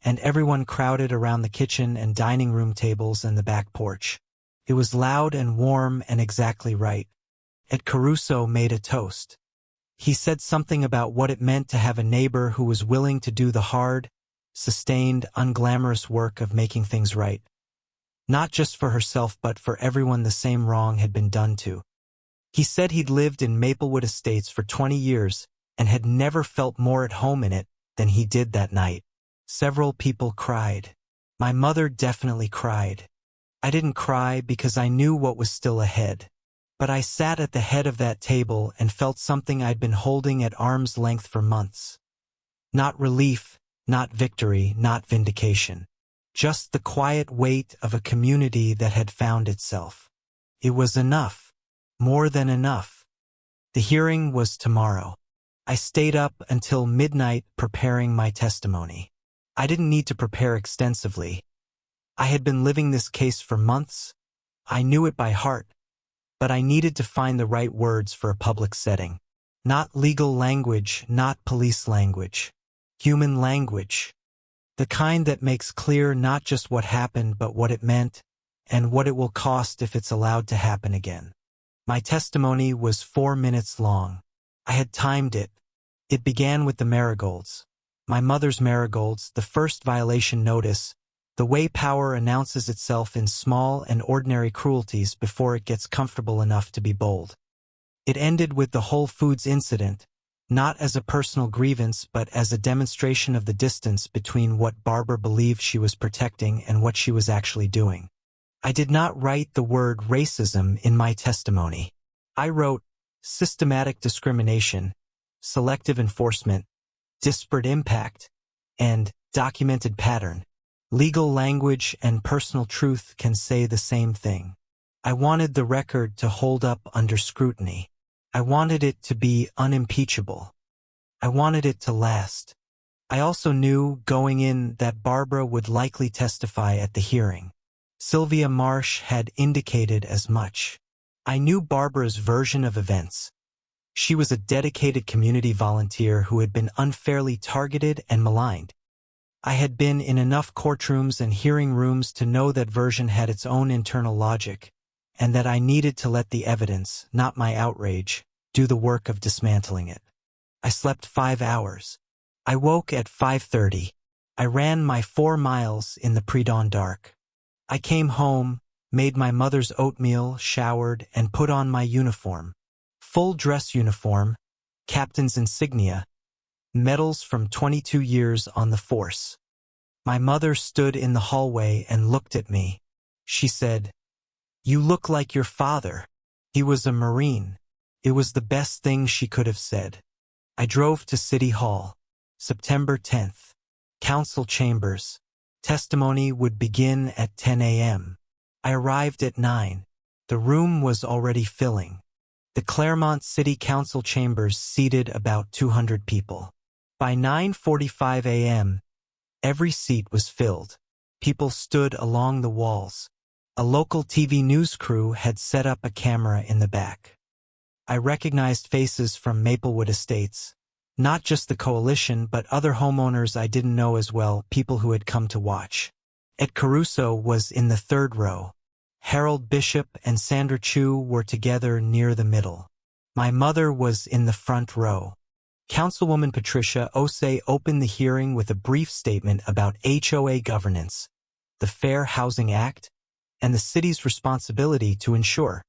and everyone crowded around the kitchen and dining room tables and the back porch. It was loud and warm and exactly right. Ed Caruso made a toast. He said something about what it meant to have a neighbor who was willing to do the hard, sustained, unglamorous work of making things right. Not just for herself but for everyone the same wrong had been done to. He said he'd lived in Maplewood Estates for 20 years and had never felt more at home in it than he did that night. Several people cried. My mother definitely cried. I didn't cry because I knew what was still ahead. But I sat at the head of that table and felt something I'd been holding at arm's length for months. Not relief, not victory, not vindication. Just the quiet weight of a community that had found itself. It was enough. More than enough. The hearing was tomorrow. I stayed up until midnight preparing my testimony. I didn't need to prepare extensively. I had been living this case for months. I knew it by heart. But I needed to find the right words for a public setting. Not legal language, not police language. Human language. The kind that makes clear not just what happened but what it meant, and what it will cost if it's allowed to happen again. My testimony was 4 minutes long. I had timed it. It began with the marigolds. My mother's marigolds, the first violation notice, the way power announces itself in small and ordinary cruelties before it gets comfortable enough to be bold. It ended with the Whole Foods incident, not as a personal grievance but as a demonstration of the distance between what Barbara believed she was protecting and what she was actually doing. I did not write the word racism in my testimony. I wrote systematic discrimination, selective enforcement, disparate impact, and documented pattern. Legal language and personal truth can say the same thing. I wanted the record to hold up under scrutiny. I wanted it to be unimpeachable. I wanted it to last. I also knew, going in, that Barbara would likely testify at the hearing. Sylvia Marsh had indicated as much. I knew Barbara's version of events. She was a dedicated community volunteer who had been unfairly targeted and maligned. I had been in enough courtrooms and hearing rooms to know that version had its own internal logic, and that I needed to let the evidence, not my outrage, do the work of dismantling it. I slept 5 hours. I woke at 5:30. I ran my 4 miles in the pre-dawn dark. I came home, made my mother's oatmeal, showered, and put on my uniform. Full dress uniform, captain's insignia, medals from 22 years on the force. My mother stood in the hallway and looked at me. She said, "You look like your father. He was a Marine." It was the best thing she could have said. I drove to City Hall. September 10th. Council chambers. Testimony would begin at 10 a.m. I arrived at 9. The room was already filling. The Claremont City Council chambers seated about 200 people. By 9:45 a.m., every seat was filled. People stood along the walls. A local TV news crew had set up a camera in the back. I recognized faces from Maplewood Estates. Not just the coalition, but other homeowners I didn't know as well, people who had come to watch. Ed Caruso was in the 3rd row. Harold Bishop and Sandra Chu were together near the middle. My mother was in the front row. Councilwoman Patricia Osei opened the hearing with a brief statement about HOA governance, the Fair Housing Act, and the city's responsibility to ensure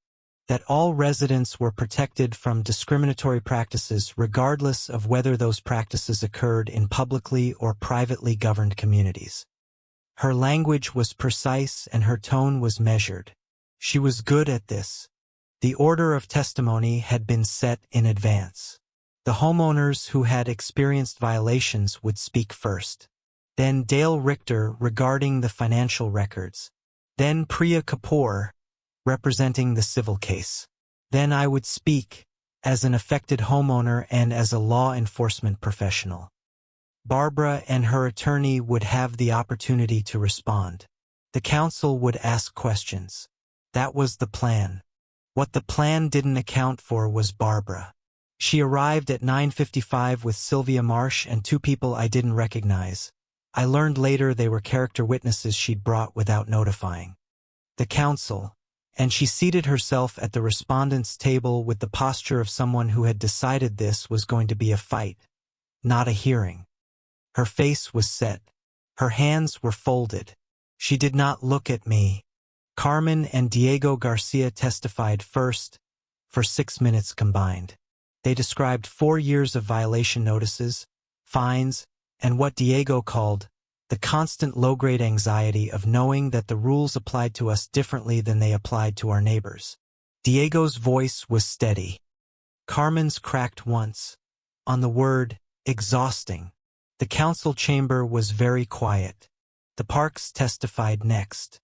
that all residents were protected from discriminatory practices regardless of whether those practices occurred in publicly or privately governed communities. Her language was precise and her tone was measured. She was good at this. The order of testimony had been set in advance. The homeowners who had experienced violations would speak first. Then Dale Richter regarding the financial records. Then Priya Kapoor, representing the civil case. Then I would speak, as an affected homeowner and as a law enforcement professional. Barbara and her attorney would have the opportunity to respond. The council would ask questions. That was the plan. What the plan didn't account for was Barbara. She arrived at 9:55 with Sylvia Marsh and 2 people I didn't recognize. I learned later they were character witnesses she'd brought without notifying. The council, and she seated herself at the respondents' table with the posture of someone who had decided this was going to be a fight, not a hearing. Her face was set. Her hands were folded. She did not look at me. Carmen and Diego Garcia testified first, for 6 minutes combined. They described 4 years of violation notices, fines, and what Diego called the constant low-grade anxiety of knowing that the rules applied to us differently than they applied to our neighbors. Diego's voice was steady. Carmen's cracked once, on the word exhausting. The council chamber was very quiet. The Parks testified next.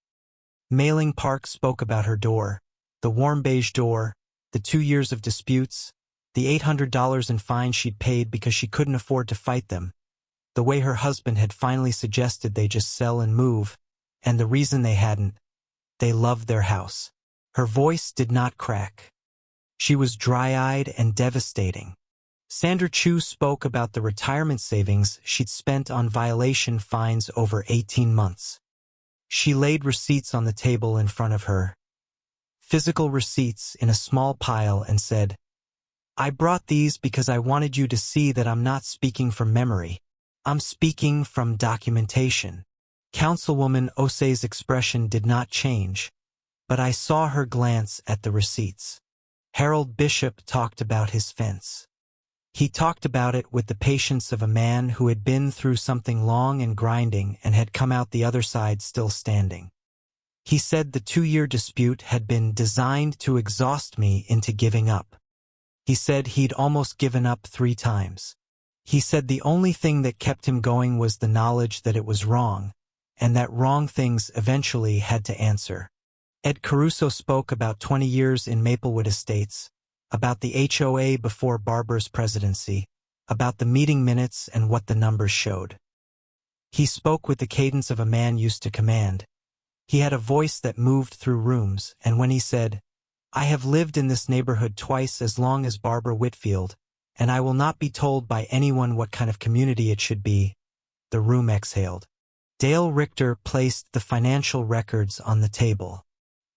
Mailing Park spoke about her door, the warm beige door, the 2 years of disputes, the $800 in fines she'd paid because she couldn't afford to fight them, the way her husband had finally suggested they just sell and move, and the reason they hadn't, they loved their house. Her voice did not crack. She was dry-eyed and devastating. Sandra Chu spoke about the retirement savings she'd spent on violation fines over 18 months. She laid receipts on the table in front of her, physical receipts in a small pile, and said, "I brought these because I wanted you to see that I'm not speaking from memory. I'm speaking from documentation." Councilwoman Osei's expression did not change, but I saw her glance at the receipts. Harold Bishop talked about his fence. He talked about it with the patience of a man who had been through something long and grinding and had come out the other side still standing. He said the 2-year dispute had been designed to exhaust me into giving up. He said he'd almost given up 3 times. He said the only thing that kept him going was the knowledge that it was wrong, and that wrong things eventually had to answer. Ed Caruso spoke about 20 years in Maplewood Estates, about the HOA before Barbara's presidency, about the meeting minutes and what the numbers showed. He spoke with the cadence of a man used to command. He had a voice that moved through rooms, and when he said, "I have lived in this neighborhood twice as long as Barbara Whitfield, and I will not be told by anyone what kind of community it should be," the room exhaled. Dale Richter placed the financial records on the table.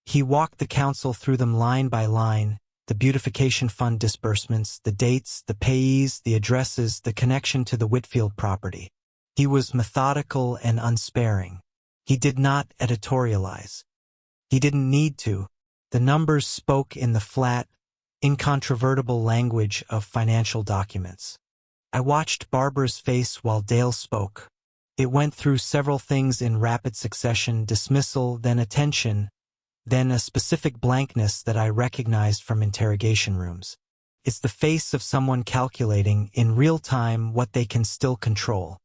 He walked the council through them line by line, the beautification fund disbursements, the dates, the payees, the addresses, the connection to the Whitfield property. He was methodical and unsparing. He did not editorialize. He didn't need to. The numbers spoke in the flat, incontrovertible language of financial documents. I watched Barbara's face while Dale spoke. It went through several things in rapid succession: dismissal, then attention, then a specific blankness that I recognized from interrogation rooms. It's the face of someone calculating in real time what they can still control.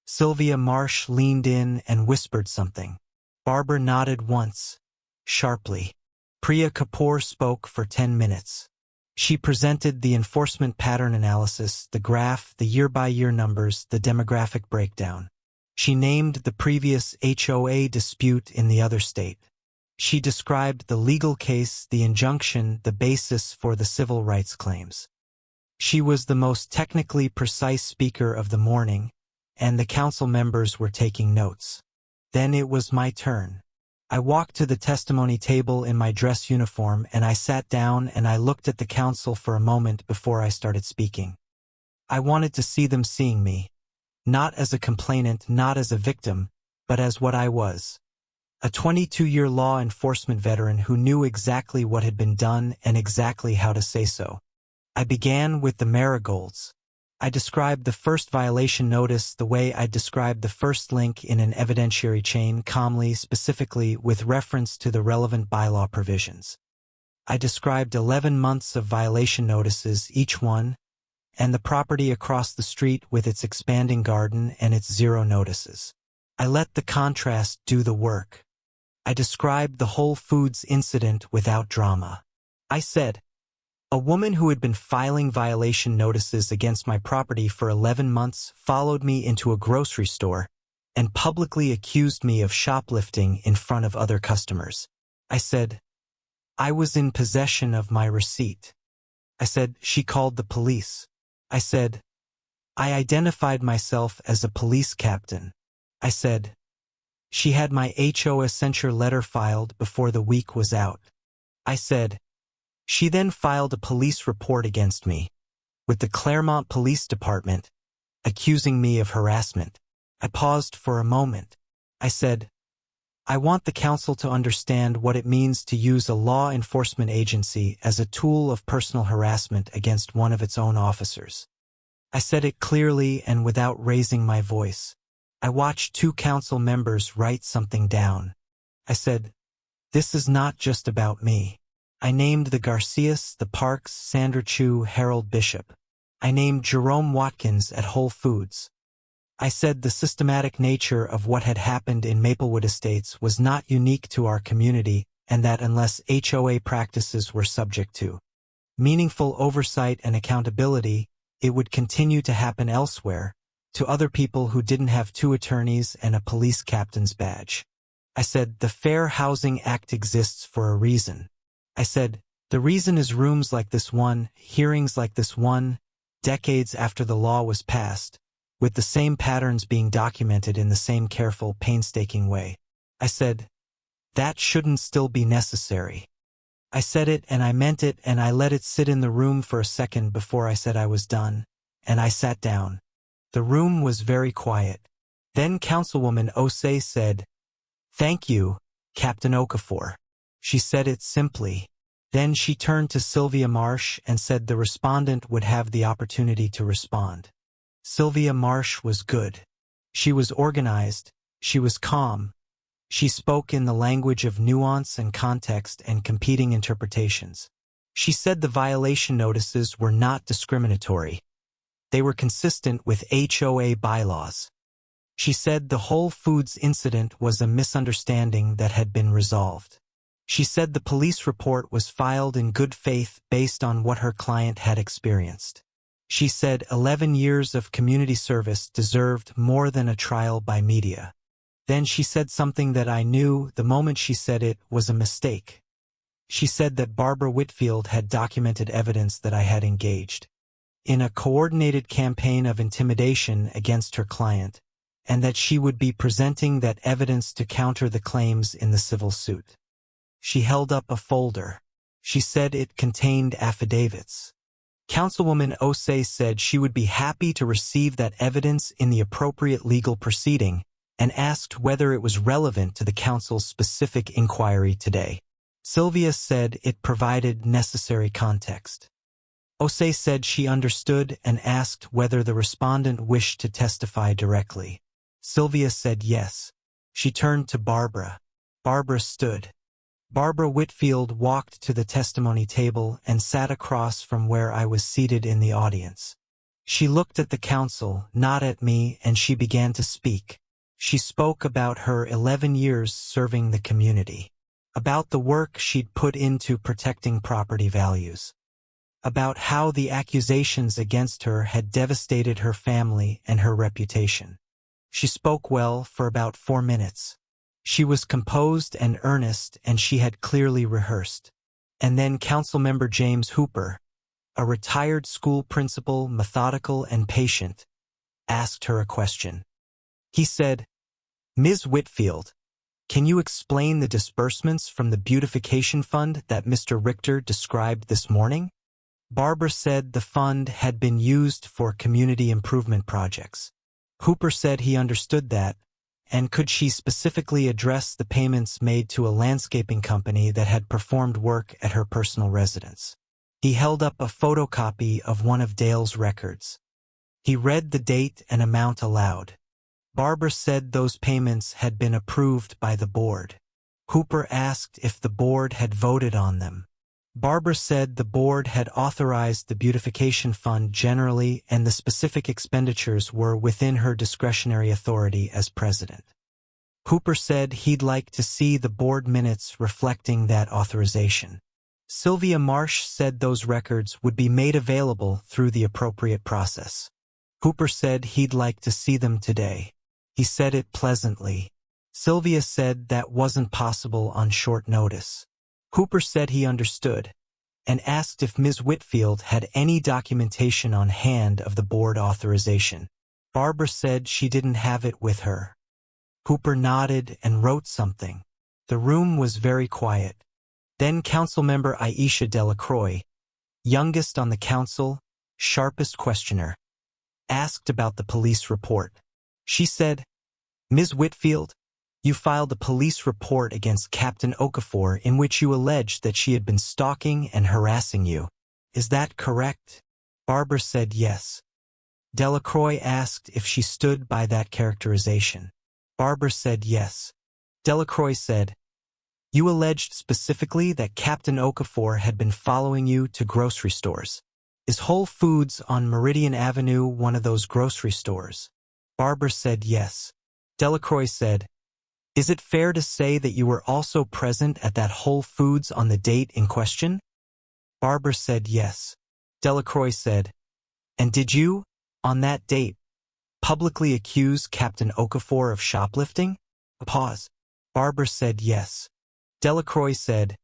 Sylvia Marsh leaned in and whispered something. Barbara nodded once, sharply. Priya Kapoor spoke for 10 minutes. She presented the enforcement pattern analysis, the graph, the year-by-year numbers, the demographic breakdown. She named the previous HOA dispute in the other state. She described the legal case, the injunction, the basis for the civil rights claims. She was the most technically precise speaker of the morning, and the council members were taking notes. Then it was my turn. I walked to the testimony table in my dress uniform, and I sat down and I looked at the council for a moment before I started speaking. I wanted to see them seeing me, not as a complainant, not as a victim, but as what I was. A 22-year law enforcement veteran who knew exactly what had been done and exactly how to say so. I began with the marigolds. I described the first violation notice the way I described the first link in an evidentiary chain, calmly, specifically, with reference to the relevant bylaw provisions. I described 11 months of violation notices, each one, and the property across the street with its expanding garden and its 0 notices. I let the contrast do the work. I described the Whole Foods incident without drama. I said, a woman who had been filing violation notices against my property for 11 months followed me into a grocery store and publicly accused me of shoplifting in front of other customers. I said, I was in possession of my receipt. I said, she called the police. I said, I identified myself as a police captain. I said, she had my HOA censure letter filed before the week was out. I said, she then filed a police report against me with the Claremont Police Department, accusing me of harassment. I paused for a moment. I said, I want the council to understand what it means to use a law enforcement agency as a tool of personal harassment against one of its own officers. I said it clearly and without raising my voice. I watched 2 council members write something down. I said, this is not just about me. I named the Garcias, the Parks, Sandra Chu, Harold Bishop. I named Jerome Watkins at Whole Foods. I said the systematic nature of what had happened in Maplewood Estates was not unique to our community, and that unless HOA practices were subject to meaningful oversight and accountability, it would continue to happen elsewhere, to other people who didn't have 2 attorneys and a police captain's badge. I said, the Fair Housing Act exists for a reason. I said, the reason is rooms like this one, hearings like this one, decades after the law was passed, with the same patterns being documented in the same careful, painstaking way. I said, that shouldn't still be necessary. I said it and I meant it, and I let it sit in the room for a second before I said I was done, and I sat down. The room was very quiet. Then Councilwoman Osei said, thank you, Captain Okafor. She said it simply. Then she turned to Sylvia Marsh and said the respondent would have the opportunity to respond. Sylvia Marsh was good. She was organized. She was calm. She spoke in the language of nuance and context and competing interpretations. She said the violation notices were not discriminatory. They were consistent with HOA bylaws. She said the Whole Foods incident was a misunderstanding that had been resolved. She said the police report was filed in good faith based on what her client had experienced. She said 11 years of community service deserved more than a trial by media. Then she said something that I knew the moment she said it was a mistake. She said that Barbara Whitfield had documented evidence that I had engaged in a coordinated campaign of intimidation against her client, and that she would be presenting that evidence to counter the claims in the civil suit. She held up a folder. She said it contained affidavits. Councilwoman Osei said she would be happy to receive that evidence in the appropriate legal proceeding and asked whether it was relevant to the council's specific inquiry today. Sylvia said it provided necessary context. Osei said she understood and asked whether the respondent wished to testify directly. Sylvia said yes. She turned to Barbara. Barbara stood. Barbara Whitfield walked to the testimony table and sat across from where I was seated in the audience. She looked at the council, not at me, and she began to speak. She spoke about her 11 years serving the community, about the work she'd put into protecting property values, about how the accusations against her had devastated her family and her reputation. She spoke well for about 4 minutes. She was composed and earnest, and she had clearly rehearsed. And then Councilmember James Hooper, a retired school principal, methodical and patient, asked her a question. He said, "Ms. Whitfield, can you explain the disbursements from the beautification fund that Mr. Richter described this morning?" Barbara said the fund had been used for community improvement projects. Hooper said he understood that, and could she specifically address the payments made to a landscaping company that had performed work at her personal residence. He held up a photocopy of one of Dale's records. He read the date and amount aloud. Barbara said those payments had been approved by the board. Hooper asked if the board had voted on them. Barbara said the board had authorized the beautification fund generally and the specific expenditures were within her discretionary authority as president. Hooper said he'd like to see the board minutes reflecting that authorization. Sylvia Marsh said those records would be made available through the appropriate process. Hooper said he'd like to see them today. He said it pleasantly. Sylvia said that wasn't possible on short notice. Hooper said he understood, and asked if Ms. Whitfield had any documentation on hand of the board authorization. Barbara said she didn't have it with her. Hooper nodded and wrote something. The room was very quiet. Then Councilmember Aisha Delacroix, youngest on the council, sharpest questioner, asked about the police report. She said, "Ms. Whitfield, you filed a police report against Captain Okafor in which you alleged that she had been stalking and harassing you. Is that correct?" Barbara said yes. Delacroix asked if she stood by that characterization. Barbara said yes. Delacroix said, "You alleged specifically that Captain Okafor had been following you to grocery stores. Is Whole Foods on Meridian Avenue one of those grocery stores?" Barbara said yes. Delacroix said, "Is it fair to say that you were also present at that Whole Foods on the date in question?" Barbara said yes. Delacroix said, "And did you, on that date, publicly accuse Captain Okafor of shoplifting?" A pause. Barbara said yes. Delacroix said,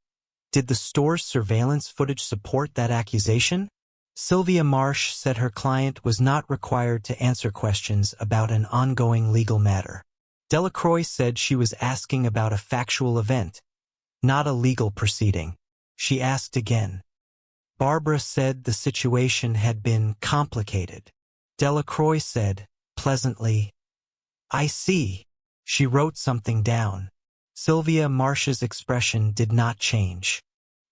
"Did the store's surveillance footage support that accusation?" Sylvia Marsh said her client was not required to answer questions about an ongoing legal matter. Delacroix said she was asking about a factual event, not a legal proceeding. She asked again. Barbara said the situation had been complicated. Delacroix said, pleasantly, "I see." She wrote something down. Sylvia Marsh's expression did not change.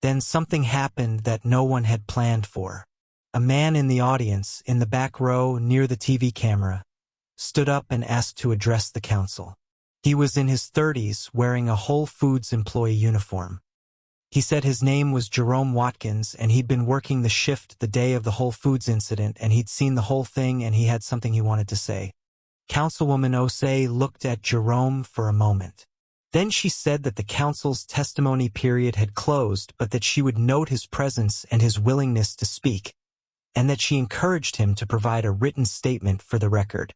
Then something happened that no one had planned for. A man in the audience, in the back row near the TV camera, stood up and asked to address the council. He was in his 30s, wearing a Whole Foods employee uniform. He said his name was Jerome Watkins and he'd been working the shift the day of the Whole Foods incident and he'd seen the whole thing and he had something he wanted to say. Councilwoman Osei looked at Jerome for a moment. Then she said that the council's testimony period had closed but that she would note his presence and his willingness to speak, and that she encouraged him to provide a written statement for the record.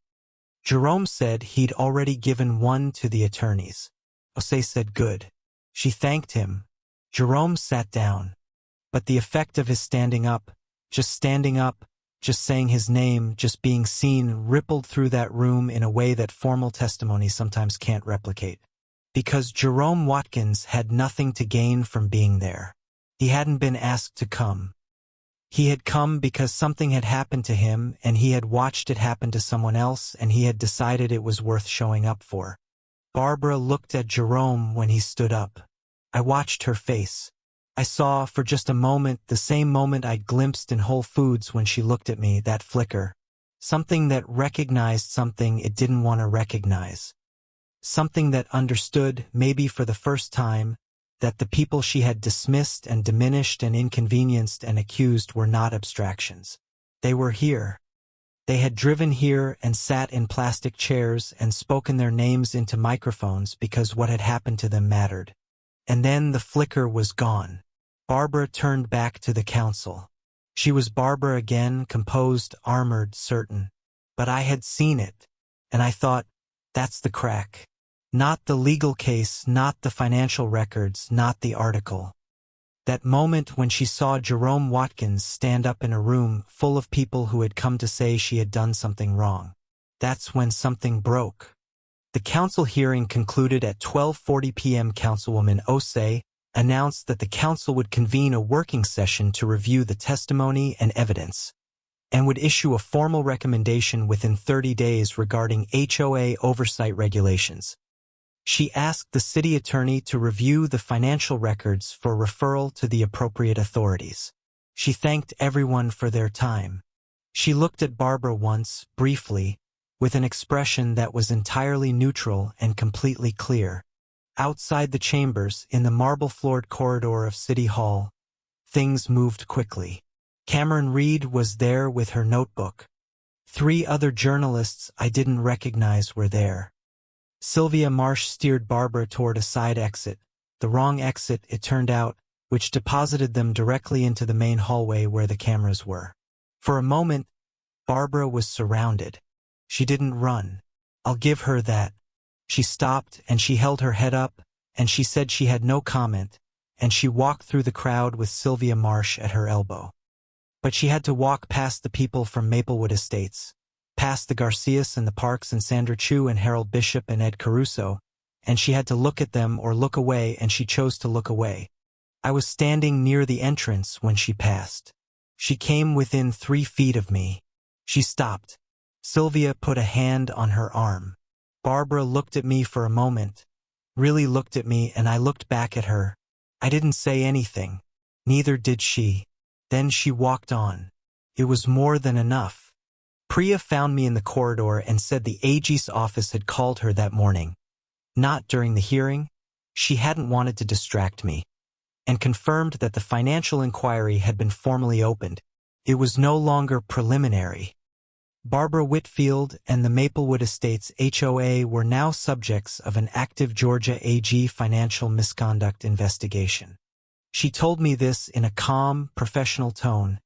Jerome said he'd already given one to the attorneys. Osei said good. She thanked him. Jerome sat down. But the effect of his standing up, just saying his name, just being seen, rippled through that room in a way that formal testimony sometimes can't replicate. Because Jerome Watkins had nothing to gain from being there. He hadn't been asked to come. He had come because something had happened to him and he had watched it happen to someone else and he had decided it was worth showing up for. Barbara looked at Jerome when he stood up. I watched her face. I saw, for just a moment, the same moment I'd glimpsed in Whole Foods when she looked at me, that flicker. Something that recognized something it didn't want to recognize. Something that understood, maybe for the first time, that the people she had dismissed and diminished and inconvenienced and accused were not abstractions. They were here. They had driven here and sat in plastic chairs and spoken their names into microphones because what had happened to them mattered. And then the flicker was gone. Barbara turned back to the council. She was Barbara again, composed, armored, certain. But I had seen it, and I thought, that's the crack. Not the legal case, not the financial records, not the article. That moment when she saw Jerome Watkins stand up in a room full of people who had come to say she had done something wrong. That's when something broke. The council hearing concluded at 12:40 p.m. Councilwoman Osei announced that the council would convene a working session to review the testimony and evidence, and would issue a formal recommendation within 30 days regarding HOA oversight regulations. She asked the city attorney to review the financial records for referral to the appropriate authorities. She thanked everyone for their time. She looked at Barbara once, briefly, with an expression that was entirely neutral and completely clear. Outside the chambers, in the marble-floored corridor of City Hall, things moved quickly. Cameron Reed was there with her notebook. 3 other journalists I didn't recognize were there. Sylvia Marsh steered Barbara toward a side exit, the wrong exit, it turned out, which deposited them directly into the main hallway where the cameras were. For a moment, Barbara was surrounded. She didn't run. I'll give her that. She stopped and she held her head up and she said she had no comment, and she walked through the crowd with Sylvia Marsh at her elbow. But she had to walk past the people from Maplewood Estates, past the Garcias and the Parks and Sandra Chu and Harold Bishop and Ed Caruso, and she had to look at them or look away, and she chose to look away. I was standing near the entrance when she passed. She came within 3 feet of me. She stopped. Sylvia put a hand on her arm. Barbara looked at me for a moment, really looked at me, and I looked back at her. I didn't say anything. Neither did she. Then she walked on. It was more than enough. Priya found me in the corridor and said the AG's office had called her that morning. Not during the hearing. She hadn't wanted to distract me. And confirmed that the financial inquiry had been formally opened. It was no longer preliminary. Barbara Whitfield and the Maplewood Estates HOA were now subjects of an active Georgia AG financial misconduct investigation. She told me this in a calm, professional tone,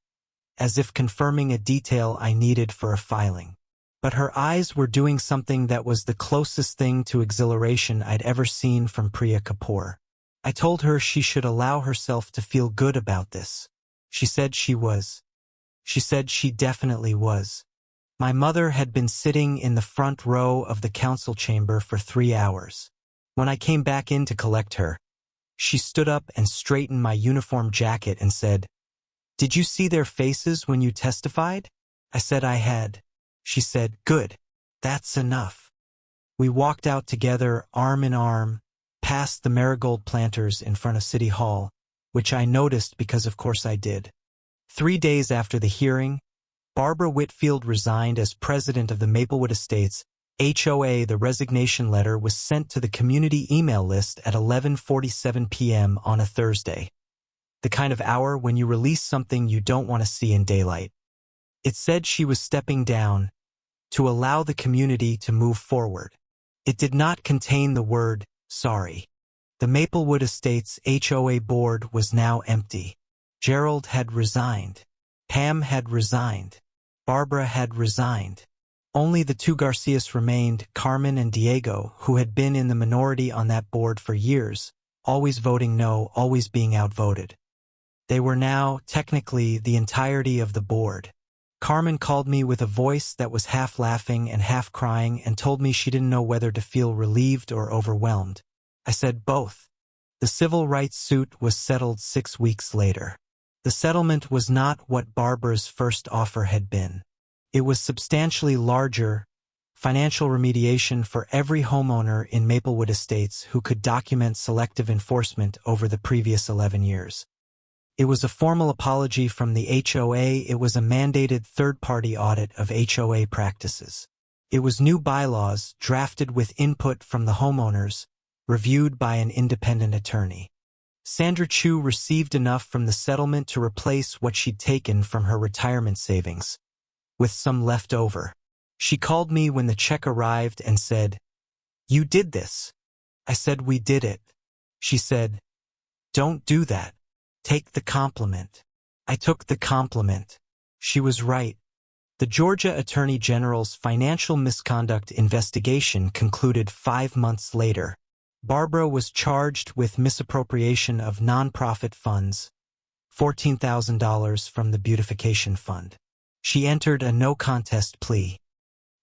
as if confirming a detail I needed for a filing. But her eyes were doing something that was the closest thing to exhilaration I'd ever seen from Priya Kapoor. I told her she should allow herself to feel good about this. She said she was. She said she definitely was. My mother had been sitting in the front row of the council chamber for 3 hours. When I came back in to collect her, she stood up and straightened my uniform jacket and said, "Did you see their faces when you testified?" I said I had. She said, "Good. That's enough." We walked out together, arm in arm, past the marigold planters in front of City Hall, which I noticed because of course I did. 3 days after the hearing, Barbara Whitfield resigned as president of the Maplewood Estates HOA. The resignation letter was sent to the community email list at 11:47 p.m. on a Thursday. the kind of hour when you release something you don't want to see in daylight. It said she was stepping down to allow the community to move forward. It did not contain the word sorry. The Maplewood Estates HOA board was now empty. Gerald had resigned. Pam had resigned. Barbara had resigned. Only the two Garcias remained, Carmen and Diego, who had been in the minority on that board for years, always voting no, always being outvoted. They were now, technically, the entirety of the board. Carmen called me with a voice that was half laughing and half crying and told me she didn't know whether to feel relieved or overwhelmed. I said both. The civil rights suit was settled 6 weeks later. The settlement was not what Barbara's first offer had been. It was substantially larger, financial remediation for every homeowner in Maplewood Estates who could document selective enforcement over the previous 11 years. It was a formal apology from the HOA. It was a mandated third-party audit of HOA practices. It was new bylaws drafted with input from the homeowners, reviewed by an independent attorney. Sandra Chu received enough from the settlement to replace what she'd taken from her retirement savings, with some left over. She called me when the check arrived and said, "You did this." I said, "We did it." She said, "Don't do that. Take the compliment." I took the compliment. She was right. The Georgia Attorney General's financial misconduct investigation concluded 5 months later. Barbara was charged with misappropriation of nonprofit funds, $14,000 from the Beautification Fund. She entered a no-contest plea.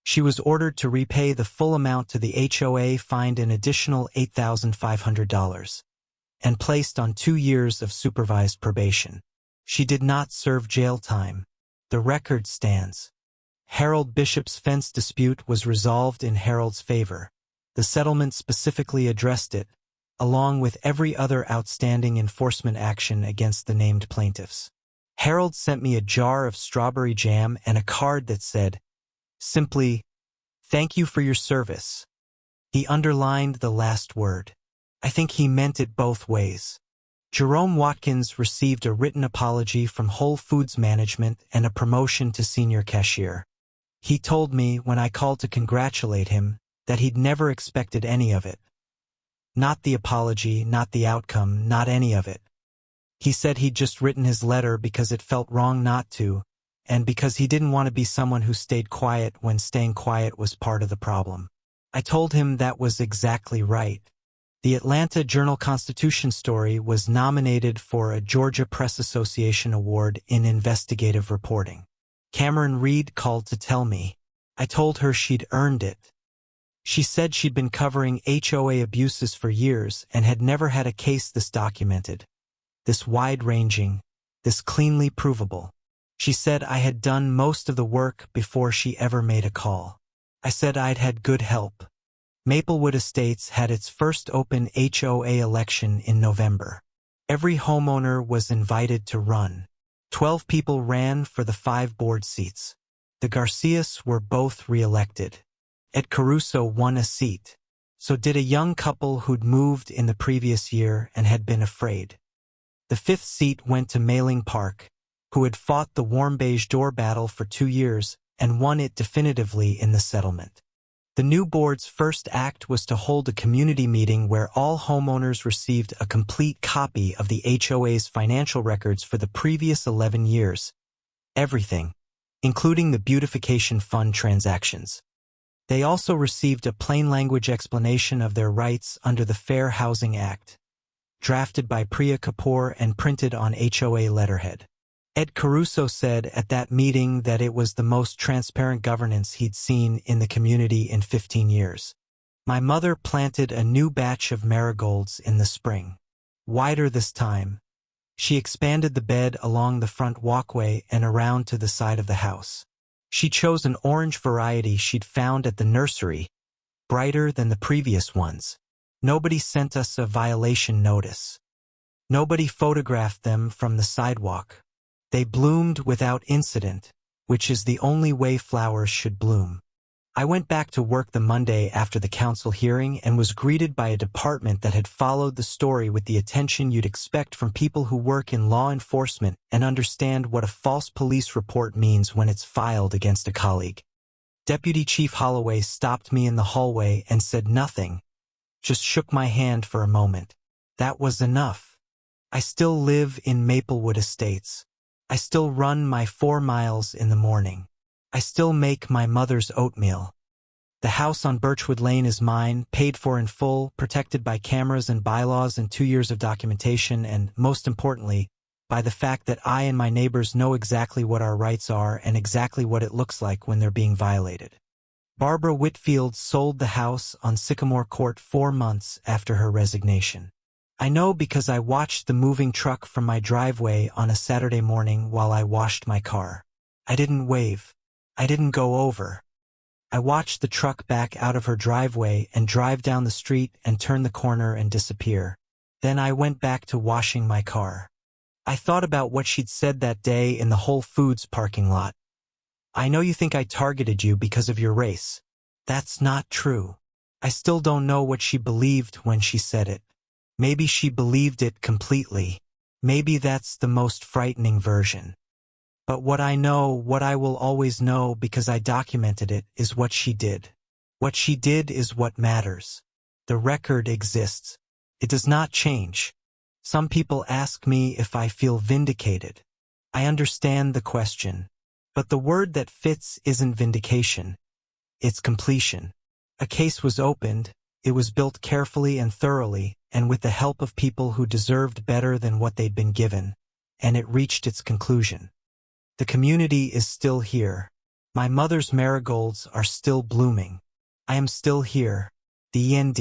She was ordered to repay the full amount to the HOA, fined an additional $8,500, and placed on 2 years of supervised probation. She did not serve jail time. The record stands. Harold Bishop's fence dispute was resolved in Harold's favor. The settlement specifically addressed it, along with every other outstanding enforcement action against the named plaintiffs. Harold sent me a jar of strawberry jam and a card that said, simply, "Thank you for your service." He underlined the last word. I think he meant it both ways. Jerome Watkins received a written apology from Whole Foods management and a promotion to senior cashier. He told me, when I called to congratulate him, that he'd never expected any of it. Not the apology, not the outcome, not any of it. He said he'd just written his letter because it felt wrong not to, and because he didn't want to be someone who stayed quiet when staying quiet was part of the problem. I told him that was exactly right. The Atlanta Journal-Constitution story was nominated for a Georgia Press Association Award in investigative reporting. Cameron Reed called to tell me. I told her she'd earned it. She said she'd been covering HOA abuses for years and had never had a case this documented, this wide-ranging, this cleanly provable. She said I had done most of the work before she ever made a call. I said I'd had good help. Maplewood Estates had its first open HOA election in November. Every homeowner was invited to run. 12 people ran for the 5 board seats. The Garcias were both re-elected. Ed Caruso won a seat. So did a young couple who'd moved in the previous year and had been afraid. The 5th seat went to Mailing Park, who had fought the warm beige door battle for 2 years and won it definitively in the settlement. The new board's first act was to hold a community meeting where all homeowners received a complete copy of the HOA's financial records for the previous 11 years. Everything, including the Beautification Fund transactions. They also received a plain-language explanation of their rights under the Fair Housing Act, drafted by Priya Kapoor and printed on HOA letterhead. Ed Caruso said at that meeting that it was the most transparent governance he'd seen in the community in 15 years. My mother planted a new batch of marigolds in the spring. Wider this time, she expanded the bed along the front walkway and around to the side of the house. She chose an orange variety she'd found at the nursery, brighter than the previous ones. Nobody sent us a violation notice. Nobody photographed them from the sidewalk. They bloomed without incident, which is the only way flowers should bloom. I went back to work the Monday after the council hearing and was greeted by a department that had followed the story with the attention you'd expect from people who work in law enforcement and understand what a false police report means when it's filed against a colleague. Deputy Chief Holloway stopped me in the hallway and said nothing, just shook my hand for a moment. That was enough. I still live in Maplewood Estates. I still run my 4 miles in the morning. I still make my mother's oatmeal. The house on Birchwood Lane is mine, paid for in full, protected by cameras and bylaws and 2 years of documentation, and, most importantly, by the fact that I and my neighbors know exactly what our rights are and exactly what it looks like when they're being violated. Barbara Whitfield sold the house on Sycamore Court 4 months after her resignation. I know because I watched the moving truck from my driveway on a Saturday morning while I washed my car. I didn't wave. I didn't go over. I watched the truck back out of her driveway and drive down the street and turn the corner and disappear. Then I went back to washing my car. I thought about what she'd said that day in the Whole Foods parking lot. I know you think I targeted you because of your race. That's not true. I still don't know what she believed when she said it. Maybe she believed it completely. Maybe that's the most frightening version. But what I know, what I will always know because I documented it, is what she did. What she did is what matters. The record exists. It does not change. Some people ask me if I feel vindicated. I understand the question. But the word that fits isn't vindication. It's completion. A case was opened, it was built carefully and thoroughly, and with the help of people who deserved better than what they'd been given, and it reached its conclusion. The community is still here. My mother's marigolds are still blooming. I am still here. The END.